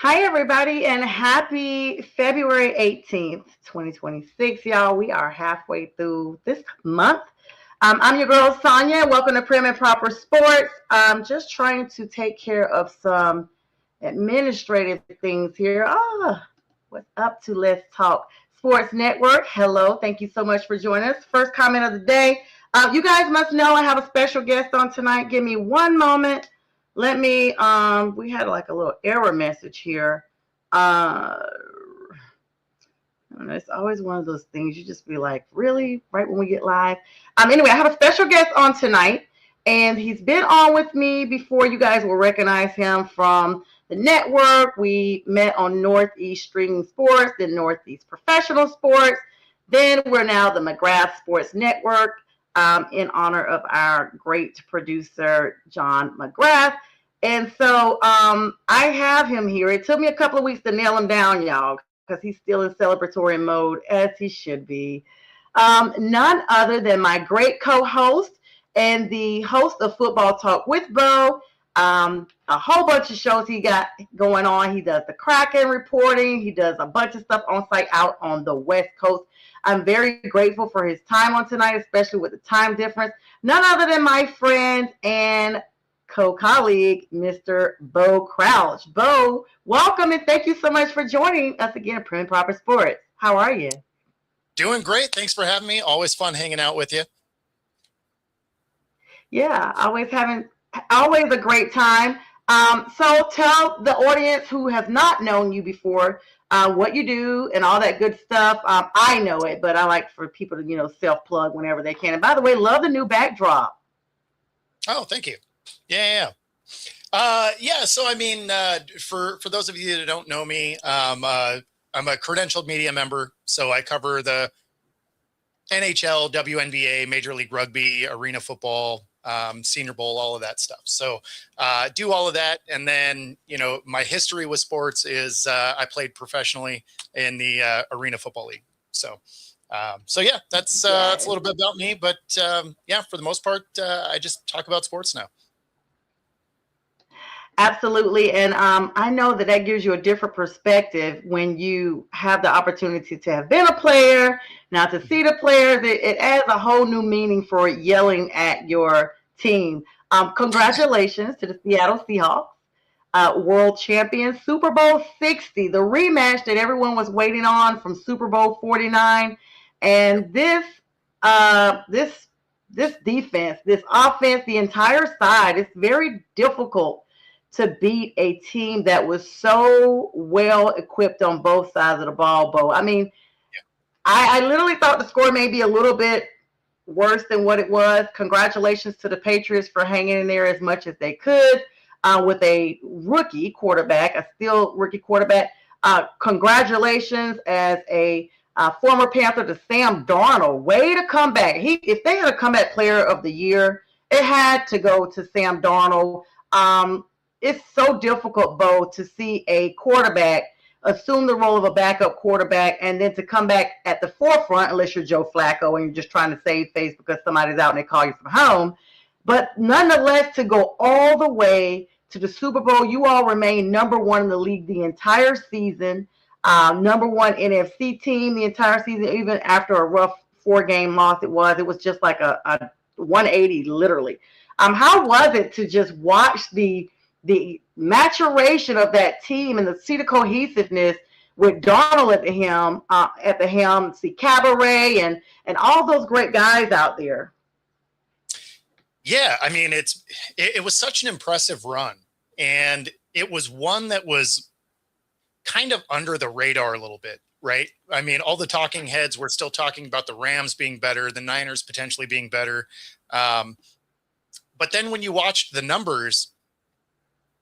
Hi, everybody, and happy February 18th, 2026. Y'all, we are halfway through this month. I'm your girl, Sonia. Welcome to Prim and Proper Sports. I'm just trying to take care of some administrative things here. What's up to Let's Talk Sports Network? Hello. Thank you so much for joining us. First comment of the day. You guys must know I have a special guest on tonight. Give me one moment. Let me, we had like a little error message here. I don't know, it's always one of those things you just be like, really? Right when we get live? Anyway, I have a special guest on tonight, and he's been on with me before. You guys will recognize him from the network. We met on Northeast Streaming Sports, then Northeast Professional Sports. Then we're now the McGrath Sports Network. In honor of our great producer, John McGrath. And so I have him here. It took me a couple of weeks to nail him down, y'all, because he's still in celebratory mode, as he should be. None other than my great co-host and the host of Football Talk with Bo. A whole bunch of shows he got going on. He does the Kraken reporting. He does a bunch of stuff on site out on the West Coast. I'm very grateful for his time on tonight, especially with the time difference. None other than my friend and co-colleague, Mr. Bo Crouch. Bo, welcome and thank you so much for joining us again at Prim and Proper Sports. How are you? Doing great. Thanks for having me. Always fun hanging out with you. Yeah, always a great time. So tell the audience who has not known you before what you do and all that good stuff. I know it, but I like for people to, self-plug whenever they can. And by the way, love the new backdrop. Oh, thank you. Yeah. So, for those of you that don't know me, I'm a credentialed media member. So I cover the NHL, WNBA, Major League Rugby, Arena Football, Senior Bowl, all of that stuff. So do all of that. And then, my history with sports is I played professionally in the Arena Football League. So that's a little bit about me. But for the most part, I just talk about sports now. Absolutely. And I know that gives you a different perspective when you have the opportunity to have been a player, now to see the players. It adds a whole new meaning for yelling at your team. Congratulations to the Seattle Seahawks, world champions, Super Bowl 60, the rematch that everyone was waiting on from Super Bowl 49. And this defense, this offense, the entire side, it's very difficult to beat a team that was so well equipped on both sides of the ball, Bo. I mean, I literally thought the score may be a little bit worse than what it was. Congratulations to the Patriots for hanging in there as much as they could with a rookie quarterback, a still rookie quarterback. Congratulations as a former Panther to Sam Darnold. Way to come back. If they had a comeback player of the year, it had to go to Sam Darnold. It's so difficult, Bo, to see a quarterback assume the role of a backup quarterback and then to come back at the forefront, unless you're Joe Flacco and you're just trying to save face because somebody's out and they call you from home. But nonetheless, to go all the way to the Super Bowl, you all remain number one in the league the entire season, number one NFC team the entire season, even after a rough 4-game loss it was just like a 180, literally. How was it to just watch the maturation of that team and see the cohesiveness with Darnold at the helm, see Cabaret and all those great guys out there? Yeah, I mean, it was such an impressive run, and it was one that was kind of under the radar a little bit, right? I mean, all the talking heads were still talking about the Rams being better, the Niners potentially being better. But then when you watched the numbers,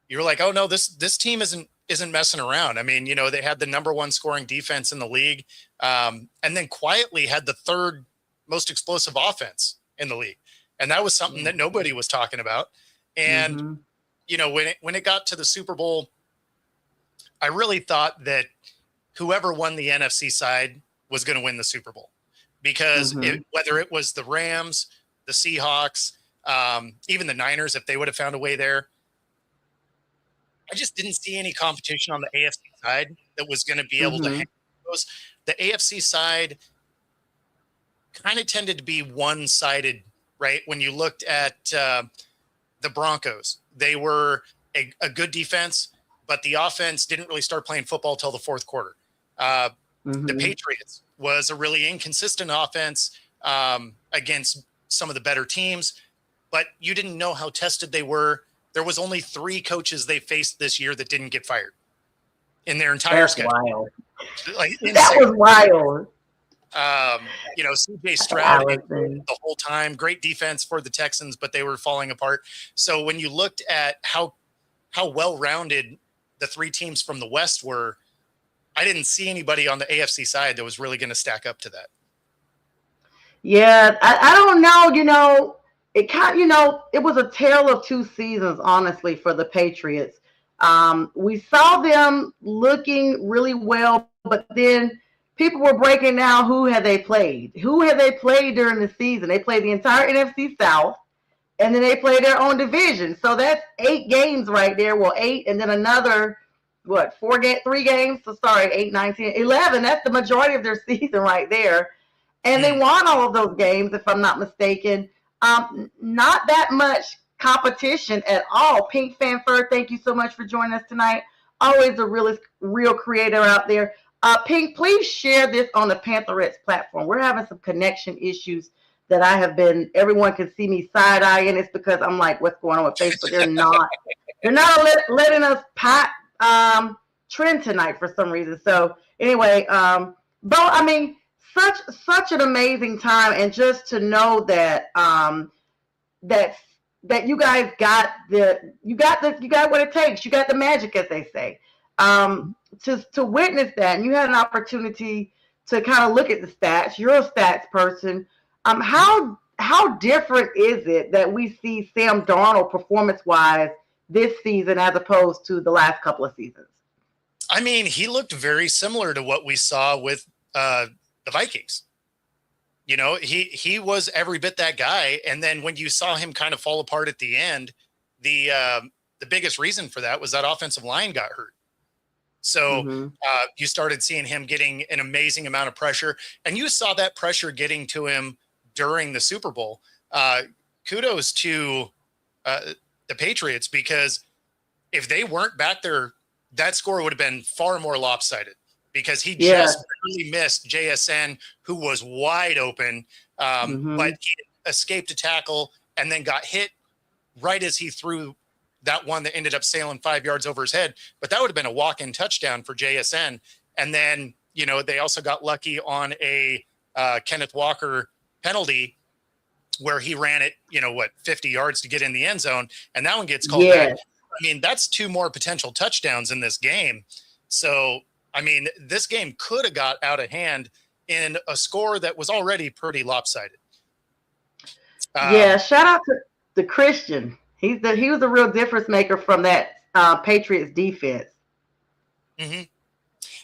you're like, oh no, this team isn't messing around. I mean, they had the number one scoring defense in the league, and then quietly had the third most explosive offense in the league. And that was something that nobody was talking about. And, when it got to the Super Bowl, I really thought that whoever won the NFC side was going to win the Super Bowl because whether it was the Rams, the Seahawks, even the Niners, if they would have found a way there, I just didn't see any competition on the AFC side that was going to be able to Mm-hmm. handle those. The AFC side kind of tended to be one-sided, right? When you looked at the Broncos, they were a good defense, but the offense didn't really start playing football till the fourth quarter. The Mm-hmm. Patriots was a really inconsistent offense against some of the better teams, but you didn't know how tested they were. There was only 3 coaches they faced this year that didn't get fired in their entire schedule. Wild. Like, that was wild. CJ Stroud the whole time, great defense for the Texans, but they were falling apart. So when you looked at how well-rounded the 3 teams from the West were, I didn't see anybody on the AFC side that was really going to stack up to that. Yeah, I don't know. It was a tale of 2 seasons, honestly, for the Patriots. We saw them looking really well, but then people were breaking down who had they played. Who had they played during the season? They played the entire NFC South, and then they played their own division. So that's 8 games right there. Well, 8, and then another, 3 games? So sorry, 8, 9, 10, 11. That's the majority of their season right there. And they won all of those games, if I'm not mistaken. Not that much competition at all. Pink Fanfur, thank you so much for joining us tonight. Always a real creator out there. Pink, please share this on the Pantherettes platform. We're having some connection issues that everyone can see me side-eyeing. It's because I'm like, what's going on with Facebook? They're not letting us trend tonight for some reason. So anyway, Bo, I mean, such an amazing time, and just to know that that you guys got what it takes. You got the magic, as they say. To witness that, and you had an opportunity to kind of look at the stats. You're a stats person. How different is it that we see Sam Darnold performance-wise this season as opposed to the last couple of seasons? I mean, he looked very similar to what we saw with the Vikings. He was every bit that guy. And then when you saw him kind of fall apart at the end, the biggest reason for that was that offensive line got hurt. So you started seeing him getting an amazing amount of pressure, and you saw that pressure getting to him during the Super Bowl. Kudos to the Patriots, because if they weren't back there, that score would have been far more lopsided, because he just barely missed JSN, who was wide open, but he escaped a tackle and then got hit right as he threw that one that ended up sailing 5 yards over his head. But that would have been a walk-in touchdown for JSN. And then, they also got lucky on a Kenneth Walker penalty where he ran it, 50 yards to get in the end zone. And that one gets called back. I mean, that's 2 more potential touchdowns in this game. So, I mean, this game could have got out of hand in a score that was already pretty lopsided. Shout out to the Christian. He was a real difference maker from that Patriots defense. Mm-hmm.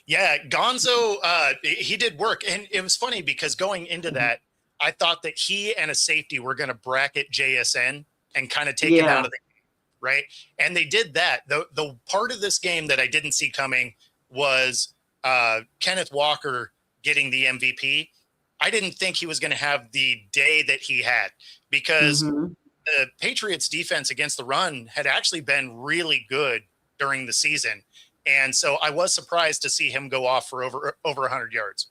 Yeah, Gonzo, he did work. And it was funny because going into that, I thought that he and a safety were going to bracket JSN and kind of take him out of the game, right? And they did that. The part of this game that I didn't see coming was Kenneth Walker getting the MVP. I didn't think he was going to have the day that he had, because the Patriots defense against the run had actually been really good during the season. And so I was surprised to see him go off for over 100 yards.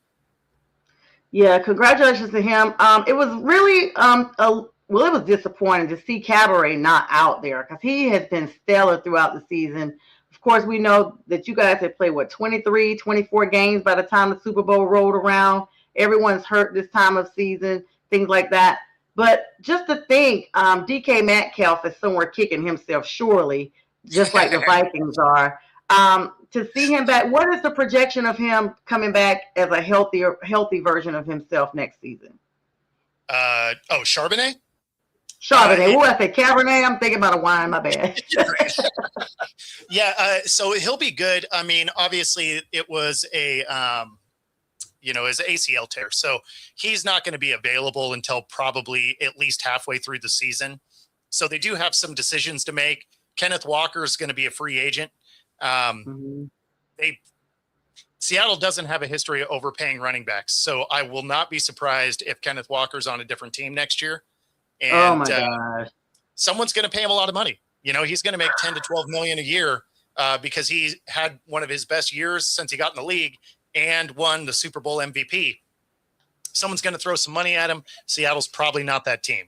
Yeah, congratulations to him. It was really it was disappointing to see Cabaret not out there, because he has been stellar throughout the season. Of course, we know that you guys had played 23, 24 games by the time the Super Bowl rolled around. Everyone's hurt this time of season, things like that. But just to think, DK Metcalf is somewhere kicking himself, surely, just like the Vikings are. To see him back, what is the projection of him coming back as a healthy version of himself next season? Charbonnet? Chardonnay. What I say, Cabernet? I'm thinking about a wine. My bad. So he'll be good. I mean, obviously, it was his ACL tear, so he's not going to be available until probably at least halfway through the season. So they do have some decisions to make. Kenneth Walker is going to be a free agent. Mm-hmm. Seattle doesn't have a history of overpaying running backs, so I will not be surprised if Kenneth Walker's on a different team next year, Oh and my gosh. someone's going to pay him a lot of money. He's going to make 10 to 12 million a year because he had one of his best years since he got in the league and won the Super Bowl MVP. Someone's going to throw some money at him. Seattle's probably not that team.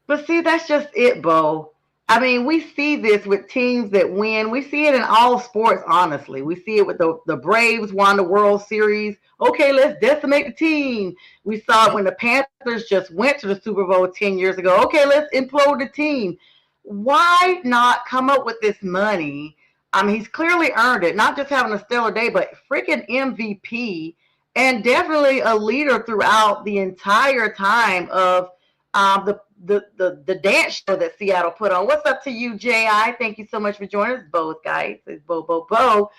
But see, that's just it, Bo. I mean, we see this with teams that win. We see it in all sports, honestly. We see it with the Braves won the World Series. Okay, let's decimate the team. We saw it when the Panthers just went to the Super Bowl 10 years ago. Okay, let's implode the team. Why not come up with this money? I mean, he's clearly earned it, not just having a stellar day, but freaking MVP and definitely a leader throughout the entire time of the dance show that Seattle put on. What's up to you, J.I.? Thank you so much for joining us both, guys. It's Bo.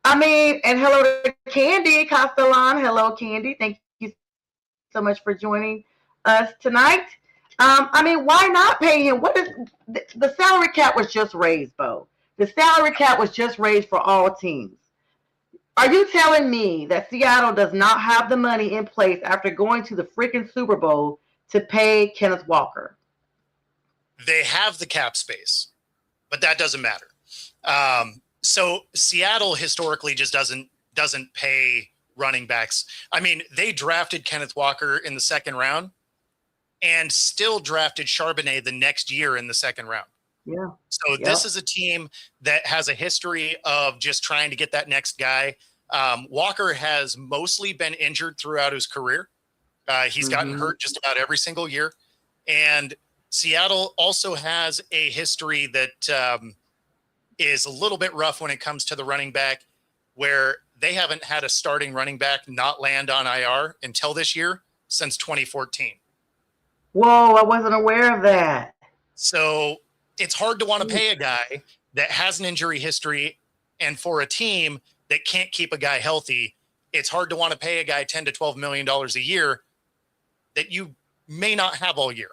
I mean, and hello to Candy Castellan. Hello, Candy. Thank you so much for joining us tonight. I mean, why not pay him? What is the salary cap was just raised, Bo? The salary cap was just raised for all teams. Are you telling me that Seattle does not have the money in place after going to the freaking Super Bowl to pay Kenneth Walker? They have the cap space, but that doesn't matter. So Seattle historically just doesn't pay running backs. I mean, they drafted Kenneth Walker in the second round and still drafted Charbonnet the next year in the second round. Yeah. So this is a team that has a history of just trying to get that next guy. Walker has mostly been injured throughout his career. He's gotten hurt just about every single year. And Seattle also has a history that is a little bit rough when it comes to the running back, where they haven't had a starting running back not land on IR until this year since 2014. Whoa, I wasn't aware of that. So it's hard to want to pay a guy that has an injury history, and for a team that can't keep a guy healthy, it's hard to want to pay a guy $10 to $12 million a year that you may not have all year.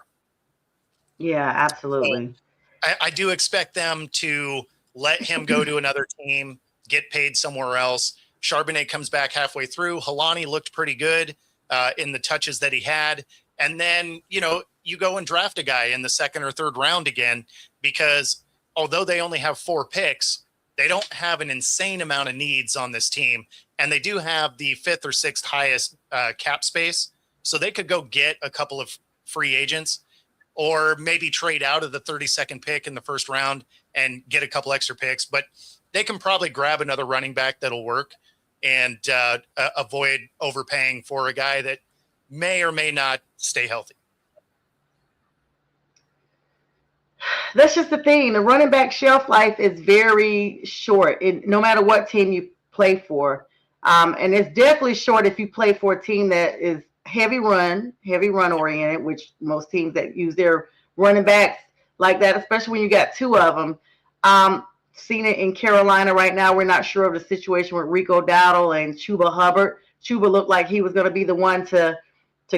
Yeah, absolutely. So I do expect them to let him go to another team, get paid somewhere else. Charbonnet comes back halfway through. Halani looked pretty good in the touches that he had. And then, you go and draft a guy in the second or third round again, because although they only have 4 picks, they don't have an insane amount of needs on this team. And they do have the 5th or 6th highest cap space. So they could go get a couple of free agents or maybe trade out of the 32nd pick in the first round and get a couple extra picks. But they can probably grab another running back that'll work and avoid overpaying for a guy that may or may not stay healthy. That's just the thing. The running back shelf life is very short, no matter what team you play for. And it's definitely short if you play for a team that is heavy run oriented, which most teams that use their running backs like that, especially when you got 2 of them. Seen it in Carolina right now. We're not sure of the situation with Rico Dowdle and Chuba Hubbard. Chuba looked like he was going to be the one to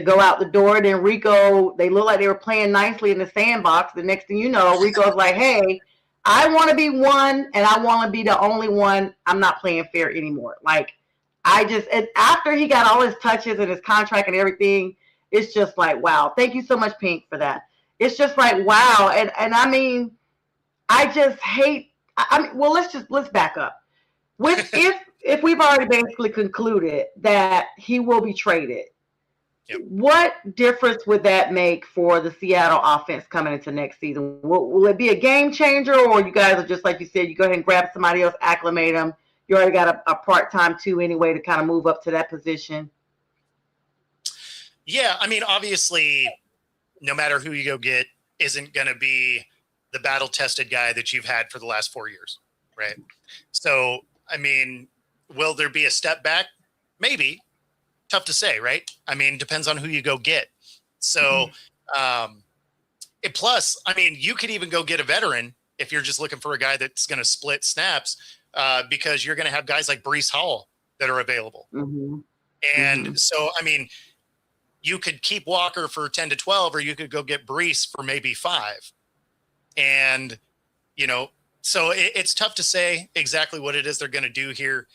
go out the door. Then Rico, they looked like they were playing nicely in the sandbox. The next thing you know, Rico's like, hey, I want to be one and I want to be the only one. I'm not playing fair anymore. Like, and after he got all his touches and his contract and everything, it's just like, wow. Thank you so much, Pink, for that. It's just like, wow. And I mean, I just hate, well, let's back up. If we've already basically concluded that he will be traded, yep, what difference would that make for the Seattle offense coming into next season? Will it be a game changer, or you guys are just like you said, you go ahead and grab somebody else, acclimate them? You already got a part-time too anyway to kind of move up to that position. Yeah, I mean, obviously, no matter who you go get isn't going to be the battle-tested guy that you've had for the last 4 years, right? So, I mean, will there be a step back? Maybe. Tough to say, right? I mean, depends on who you go get. So, plus, I mean, you could even go get a veteran if you're just looking for a guy that's going to split snaps, because you're going to have guys like Breece Hall that are available. And so, I mean, you could keep Walker for 10 to 12, or you could go get Breece for maybe 5. And, So it's tough to say exactly what it is they're going to do here.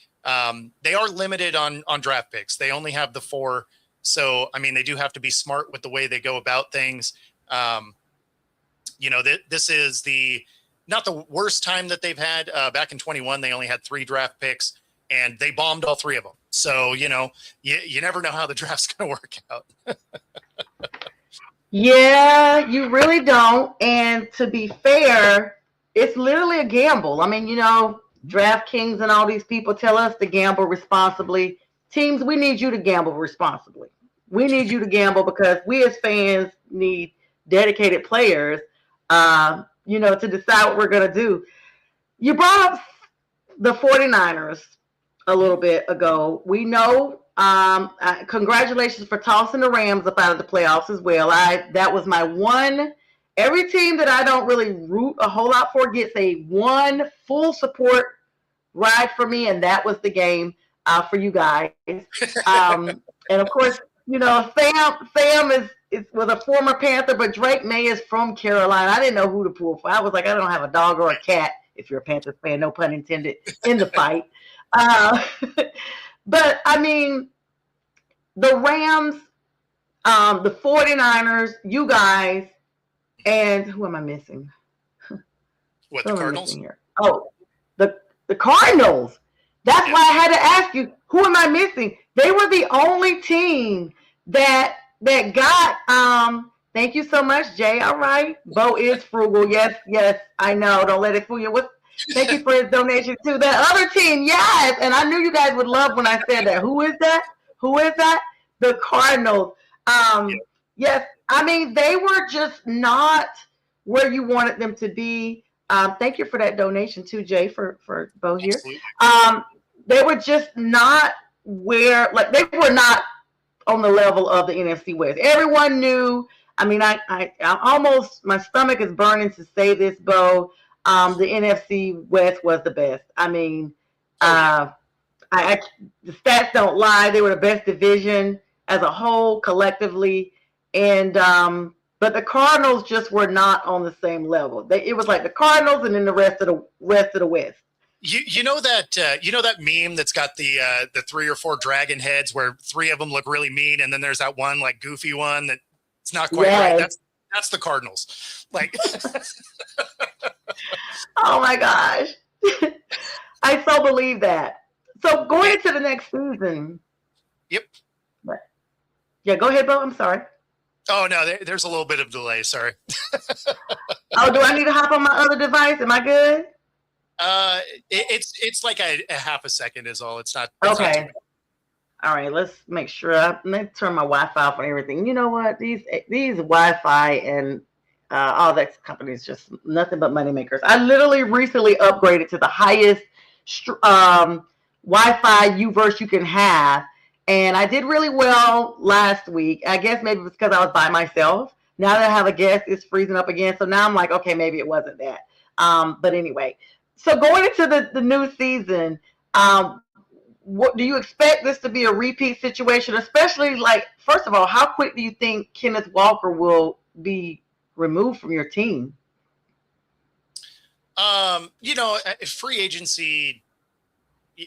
They are limited on draft picks. They only have the 4. So, I mean, they do have to be smart with the way they go about things. This is not the worst time that they've had. Back in 21, they only had 3 draft picks, and they bombed all 3 of them. So, you never know how the draft's going to work out. Yeah, you really don't. And to be fair, it's literally a gamble. I mean, DraftKings and all these people tell us to gamble responsibly. Teams, we need you to gamble responsibly. We need you to gamble because we as fans need dedicated players, to decide what we're going to do. You brought up the 49ers a little bit ago. We know, congratulations for tossing the Rams up out of the playoffs as well. That was my one. Every team that I don't really root a whole lot for gets a one full support ride for me, and that was the game for you guys. And of course, Sam was a former Panther, but Drake May is from Carolina. I didn't know who to pull for. I was like, I don't have a dog or a cat, if you're a Panthers fan, no pun intended, in the fight. But, I mean, the Rams, the 49ers, you guys, and who am I missing? What, the Cardinals? Here? Oh, the Cardinals. That's why I had to ask you, who am I missing? They were the only team that got thank you so much, Jay. All right. Bo is frugal. Yes, I know. Don't let it fool you. Thank you for his donation to the other team. Yes. And I knew you guys would love when I said that. Who is that? The Cardinals. Yes. I mean, they were just not where you wanted them to be. Thank you for that donation too, Jay, for Bo here. They were just not where, they were not on the level of the NFC West. Everyone knew. I mean, I almost, my stomach is burning to say this, Bo. The NFC West was the best. I mean, the stats don't lie. They were the best division as a whole, collectively, and but the Cardinals just were not on the same level. It was like the Cardinals and then the rest of the West. You know that meme that's got the 3 or 4 dragon heads where 3 of them look really mean, and then there's that one like goofy one that it's not quite right. That's the Cardinals. Like, oh my gosh, I so believe that. So going into the next season. Yep. Yeah, go ahead, Bo. I'm sorry. Oh no, there's a little bit of delay. Sorry. Oh, do I need to hop on my other device? Am I good? It's like a half a second is all. It's not. Okay. All right. Let's make sure. Let me turn my Wi-Fi off and everything. You know what? These Wi-Fi and all that companies just nothing but money makers. I literally recently upgraded to the highest Wi-Fi U-verse you can have, and I did really well last week. I guess maybe it's because I was by myself. Now that I have a guest, it's freezing up again. So now I'm like, okay, maybe it wasn't that. But anyway. So going into the new season, what do you expect this to be a repeat situation? Especially, first of all, how quick do you think Kenneth Walker will be removed from your team? Free agency,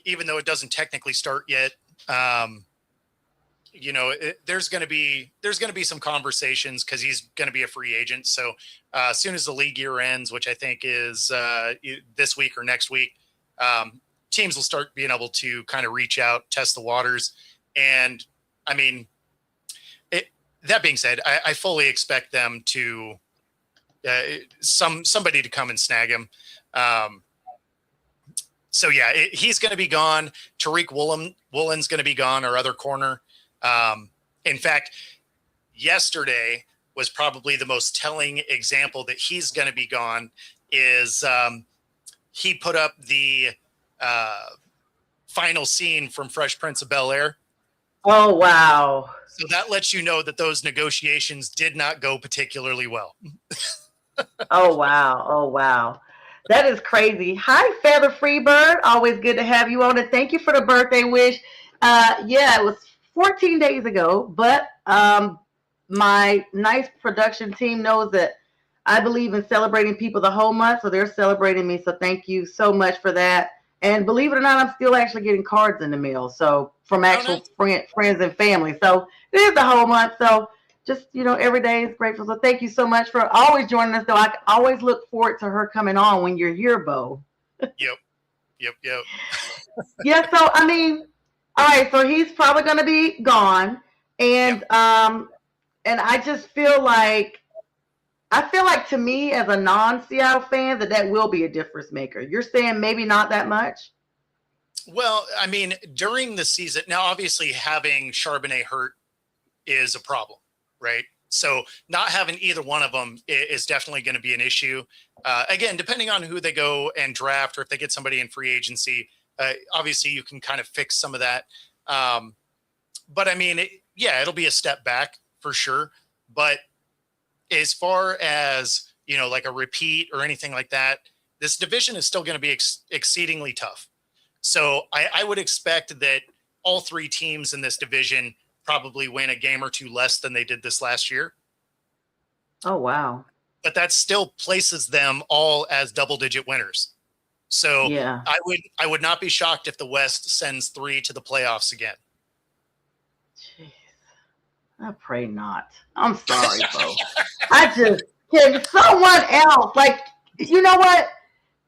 even though it doesn't technically start yet, there's going to be some conversations because he's going to be a free agent. So as soon as the league year ends, which I think is this week or next week, teams will start being able to kind of reach out, test the waters. And I mean, that being said, I fully expect them to somebody to come and snag him. So yeah, he's going to be gone. Tariq Woolen's going to be gone, our other corner. In fact, yesterday was probably the most telling example that he's going to be gone is he put up the final scene from Fresh Prince of Bel-Air. Oh, wow. So that lets you know that those negotiations did not go particularly well. Oh, wow. That is crazy. Hi, Feather Freebird. Always good to have you on. And thank you for the birthday wish. It was 14 days ago, but my nice production team knows that I believe in celebrating people the whole month, so they're celebrating me. So thank you so much for that. And believe it or not, I'm still actually getting cards in the mail. So from Oh, actual nice. friends and family. So it is the whole month. So just, every day is grateful. So thank you so much for always joining us. Though I always look forward to her coming on when you're here, Bo. Yep. Yep. Yeah. So, I mean, all right. So he's probably going to be gone. Yep. And I feel like to me as a non-Seattle fan that will be a difference maker. You're saying maybe not that much? Well, I mean, during the season, now obviously having Charbonnet hurt is a problem, right? So not having either one of them is definitely going to be an issue. Again, depending on who they go and draft, or if they get somebody in free agency, obviously you can kind of fix some of that. But I mean, it'll be a step back for sure. But as far as, like a repeat or anything like that, this division is still going to be exceedingly tough. So I would expect that all three teams in this division probably win a game or two less than they did this last year. Oh, wow. But that still places them all as double-digit winners. So yeah. I would not be shocked if the West sends 3 to the playoffs again. Jeez. I pray not. I'm sorry, folks. Can someone else, you know what?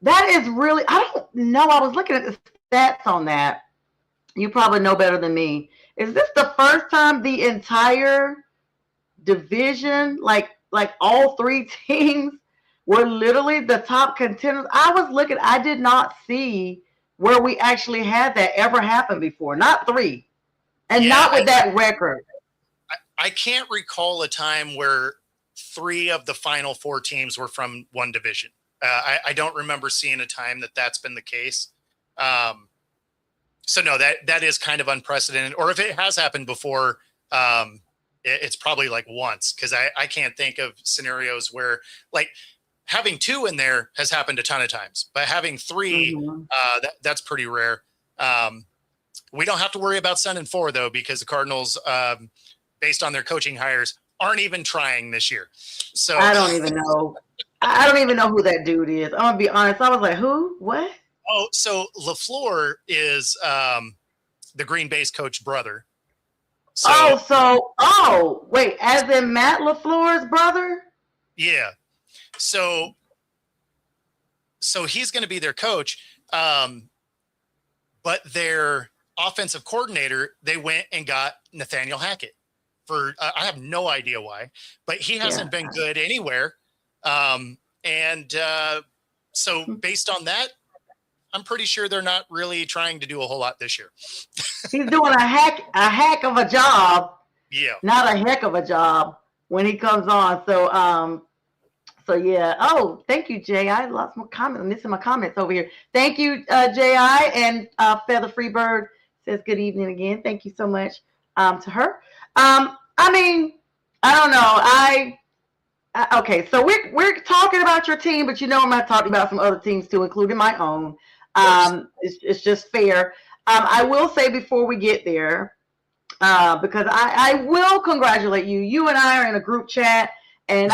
That is really, I don't know. I was looking at the stats on that. You probably know better than me. Is this the first time the entire division, like all three teams, were literally the top contenders? I did not see where we actually had that ever happen before. Not 3. And not with that record. I can't recall a time where 3 of the final 4 teams were from one division. I don't remember seeing a time that's been the case. So no, that is kind of unprecedented. Or if it has happened before, it's probably like once, because I can't think of scenarios where like having 2 in there has happened a ton of times, but having 3, that's pretty rare. We don't have to worry about sending 4 though, because the Cardinals, based on their coaching hires, aren't even trying this year. So I don't even know. I don't even know who that dude is. I'm gonna be honest. I was like, who? What? Oh, so LaFleur is the Green Bay's coach brother. So, wait, as in Matt LaFleur's brother? Yeah. So he's going to be their coach. But their offensive coordinator, they went and got Nathaniel Hackett for, I have no idea why, but he hasn't been good anywhere. So based on that, I'm pretty sure they're not really trying to do a whole lot this year. He's doing a heck of a job. Yeah. Not a heck of a job when he comes on. So yeah. Oh, thank you, Jay. I lost my comment. I'm missing my comments over here. Thank you, J.I. And Feather Freebird says good evening again. Thank you so much to her. I mean, I don't know. Okay, so we're talking about your team, but I'm not talking about some other teams too, including my own. It's just fair. I will say before we get there, because I will congratulate you. You and I are in a group chat, and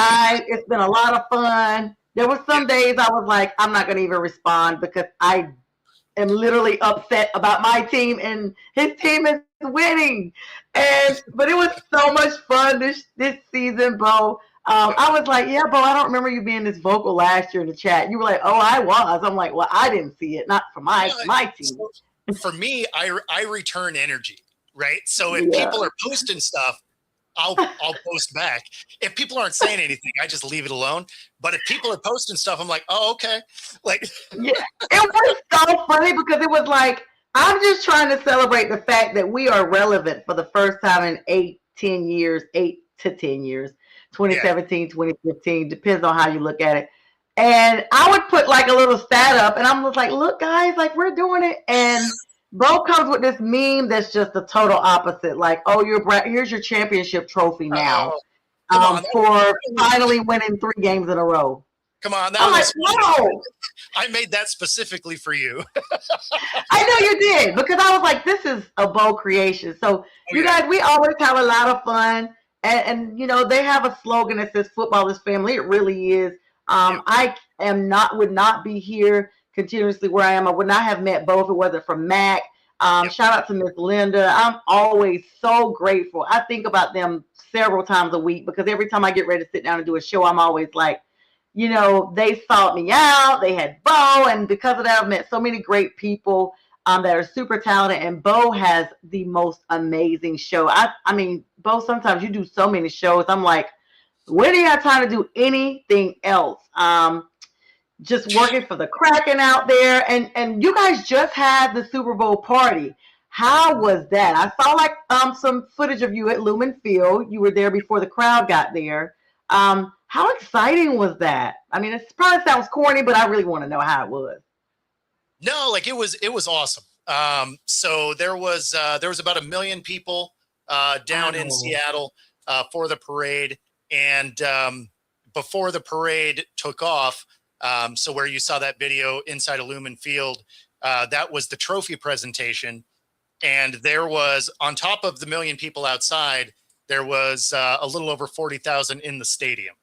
it's been a lot of fun. There were some days I was like, I'm not going to even respond because I am literally upset about my team, and his team is winning. But it was so much fun this season, Bo. I was like, yeah, Bo, I don't remember you being this vocal last year in the chat. You were like, oh, I was. I'm like, well, I didn't see it. Not for my team. So for me, I return energy, right? So if people are posting stuff, I'll post back. If people aren't saying anything, I just leave it alone. But if people are posting stuff, I'm like, oh, okay. Like, yeah, it was so funny because it was like, I'm just trying to celebrate the fact that we are relevant for the first time in 8 to 10 years. 2017, 2015, depends on how you look at it. And I would put like a little stat up, and I'm just like, look, guys, like we're doing it. And Bo comes with this meme that's just the total opposite. Like, oh, here's your championship trophy now for finally winning 3 games in a row. Come on, I'm like, whoa. I made that specifically for you. I know you did, because I was like, this is a Bo creation. So you guys, we always have a lot of fun. and they have a slogan that says "Football is family." It really is. I would not be here continuously where I am. I would not have met Bo if it wasn't for Mac. Shout out to Miss Linda. I'm always so grateful. I think about them several times a week because every time I get ready to sit down and do a show, I'm always like, they sought me out. They had Bo, and because of that, I've met so many great people that are super talented. And Bo has the most amazing show. I mean, Bo, sometimes you do so many shows. I'm like, when do you have time to do anything else? Just working for the Kraken out there. And you guys just had the Super Bowl party. How was that? I saw like some footage of you at Lumen Field. You were there before the crowd got there. How exciting was that? I mean, it probably sounds corny, but I really want to know how it was. No, like it was awesome. So there was about 1 million people down in Seattle for the parade. And before the parade took off, so where you saw that video inside of Lumen Field, that was the trophy presentation. And there was, on top of the 1 million people outside, there was a little over 40,000 in the stadium.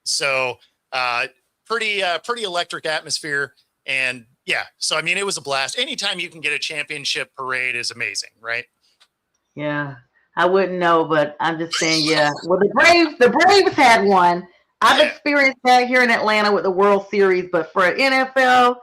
So pretty electric atmosphere. And yeah, so I mean, it was a blast. Anytime you can get a championship parade is amazing, right? Yeah, I wouldn't know, but I'm just saying, yeah. Well, the Braves had one. I've experienced that here in Atlanta with the World Series, but for NFL,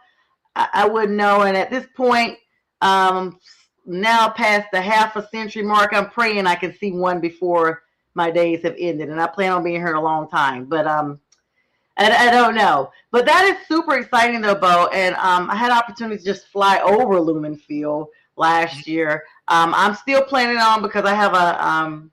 I wouldn't know. And at this point, now past the half a century mark, I'm praying I can see one before my days have ended. And I plan on being here a long time, but I don't know. But that is super exciting though, Bo. And I had opportunity to just fly over Lumen Field last year. I'm still planning on, because I have a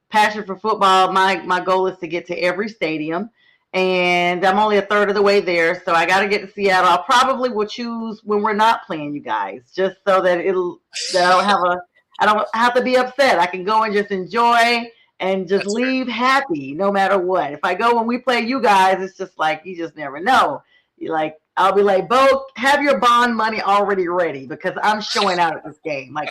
passion for football. My goal is to get to every stadium, and I'm only a third of the way there. So I got to get to Seattle. I probably will choose when we're not playing you guys, just so that I don't have to be upset. I can go and just enjoy and just leave happy no matter what. If I go when we play you guys, it's just like, you just never know. I'll be like, Bo, have your bond money already ready, because I'm showing out at this game. Like,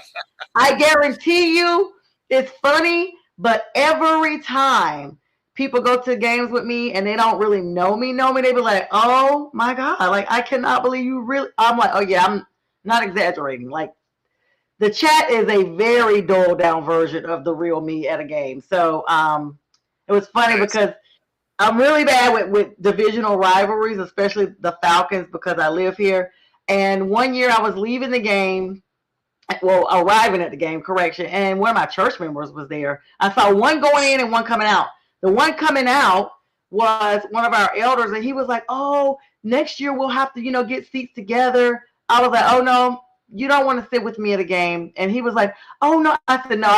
I guarantee you it's funny, but every time people go to games with me and they don't really know me, they be like, oh my God, like, I cannot believe you really. I'm like, oh yeah, I'm not exaggerating. Like, the chat is a very dulled down version of the real me at a game. So it was funny because I'm really bad with divisional rivalries, especially the Falcons, because I live here. And one year I was leaving the game, arriving at the game, correction, and one of my church members was there. I saw one going in and one coming out. The one coming out was one of our elders, and he was like, oh, next year we'll have to, get seats together. I was like, oh, no, you don't want to sit with me at a game. And he was like, oh, no. I said, no,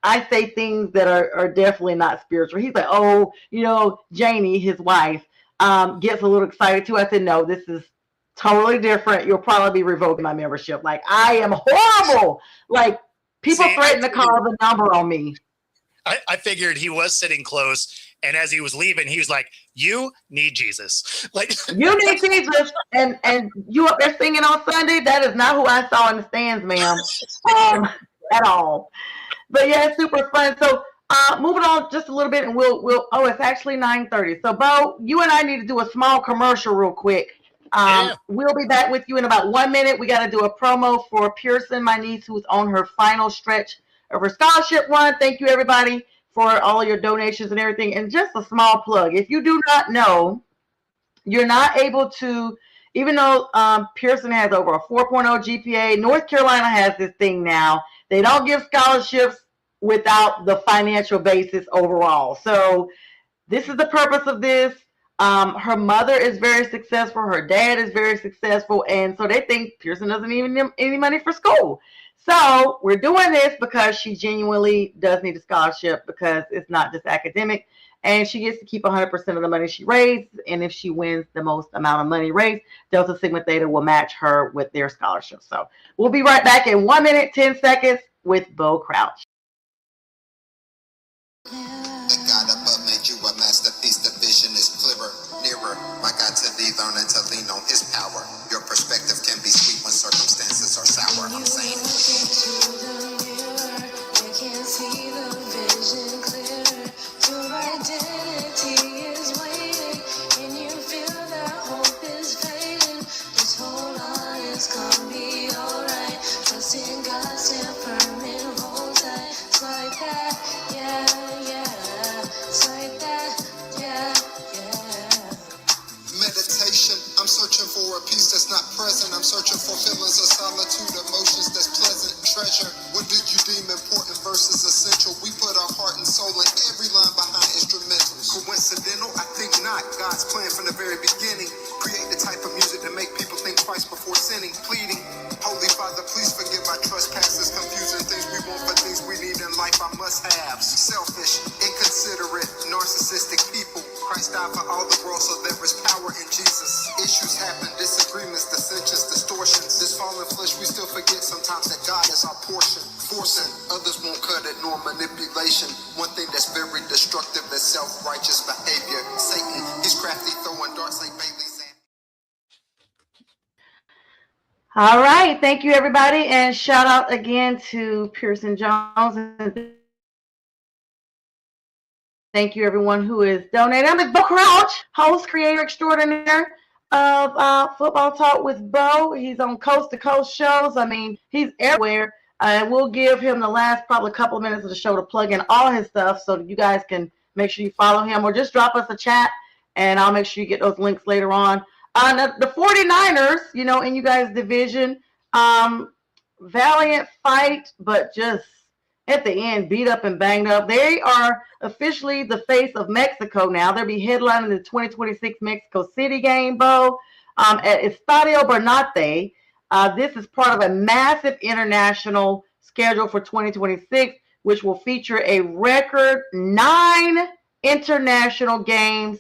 I say things that are definitely not spiritual. He's like, oh, Janie, his wife, gets a little excited too. I said, no, this is totally different. You'll probably be revoking my membership. Like, I am horrible. Like, people threaten to call the number on me. I figured he was sitting close, and as he was leaving, he was like, you need Jesus. Like, you need Jesus, and you up there singing on Sunday? That is not who I saw in the stands, ma'am, at all. But yeah, it's super fun. So moving on just a little bit, and it's actually 9:30. So Bo, you and I need to do a small commercial real quick. We'll be back with you in about 1 minute. We got to do a promo for Pearson, my niece, who's on her final stretch of her scholarship run. Thank you, everybody, for all your donations and everything. And just a small plug. If you do not know, you're not able to, even though Pearson has over a 4.0 GPA, North Carolina has this thing now. They don't give scholarships without the financial basis overall. So this is the purpose of this. Her mother is very successful. Her dad is very successful. And so they think Pearson doesn't even need any money for school. So we're doing this because she genuinely does need a scholarship, because it's not just academic. And she gets to keep 100% of the money she raised. And if she wins the most amount of money raised, Delta Sigma Theta will match her with their scholarship. So we'll be right back in 1 minute, 10 seconds with Bo Crouch. The God above made you a masterpiece. The vision is clearer, nearer. My God to thee, learning to lean on his power. Your perspective can be sweet when circumstances are sour. I'm saying. You can see the vision clearer. Searching for feelings of solitude, emotions that's pleasant, treasure. What do you deem important versus essential? We put our heart and soul in every line behind instrumentals. Coincidental? I think not. God's plan from the very beginning. Create the type of music that make people think twice before sinning, pleading. Holy Father, please forgive our trespasses, confusing things we want for things we need in life, our must-haves. Selfish, inconsiderate, narcissistic people. Christ died for all the world, so there is power in Jesus. Issues happen, disagreements, dissensions, distortions. This fallen flesh, we still forget sometimes that God is our portion. Forcing, others won't cut it, nor manipulation. One thing that's very destructive is self-righteous behavior. Satan, he's crafty, throwing darts like Bailey's. All right. Thank you, everybody. And shout out again to Pearson Jones. And thank you, everyone who is donating. I'm Bo Crouch, host, creator extraordinaire of Football Talk with Bo. He's on Coast to Coast shows. I mean, he's everywhere. We'll give him the last probably couple of minutes of the show to plug in all his stuff so that you guys can make sure you follow him or just drop us a chat, and I'll make sure you get those links later on. The 49ers, in you guys' division, valiant fight, but just at the end, beat up and banged up. They are officially the face of Mexico now. They'll be headlining the 2026 Mexico City game, Bo, at Estadio Bernate. This is part of a massive international schedule for 2026, which will feature a record 9 international games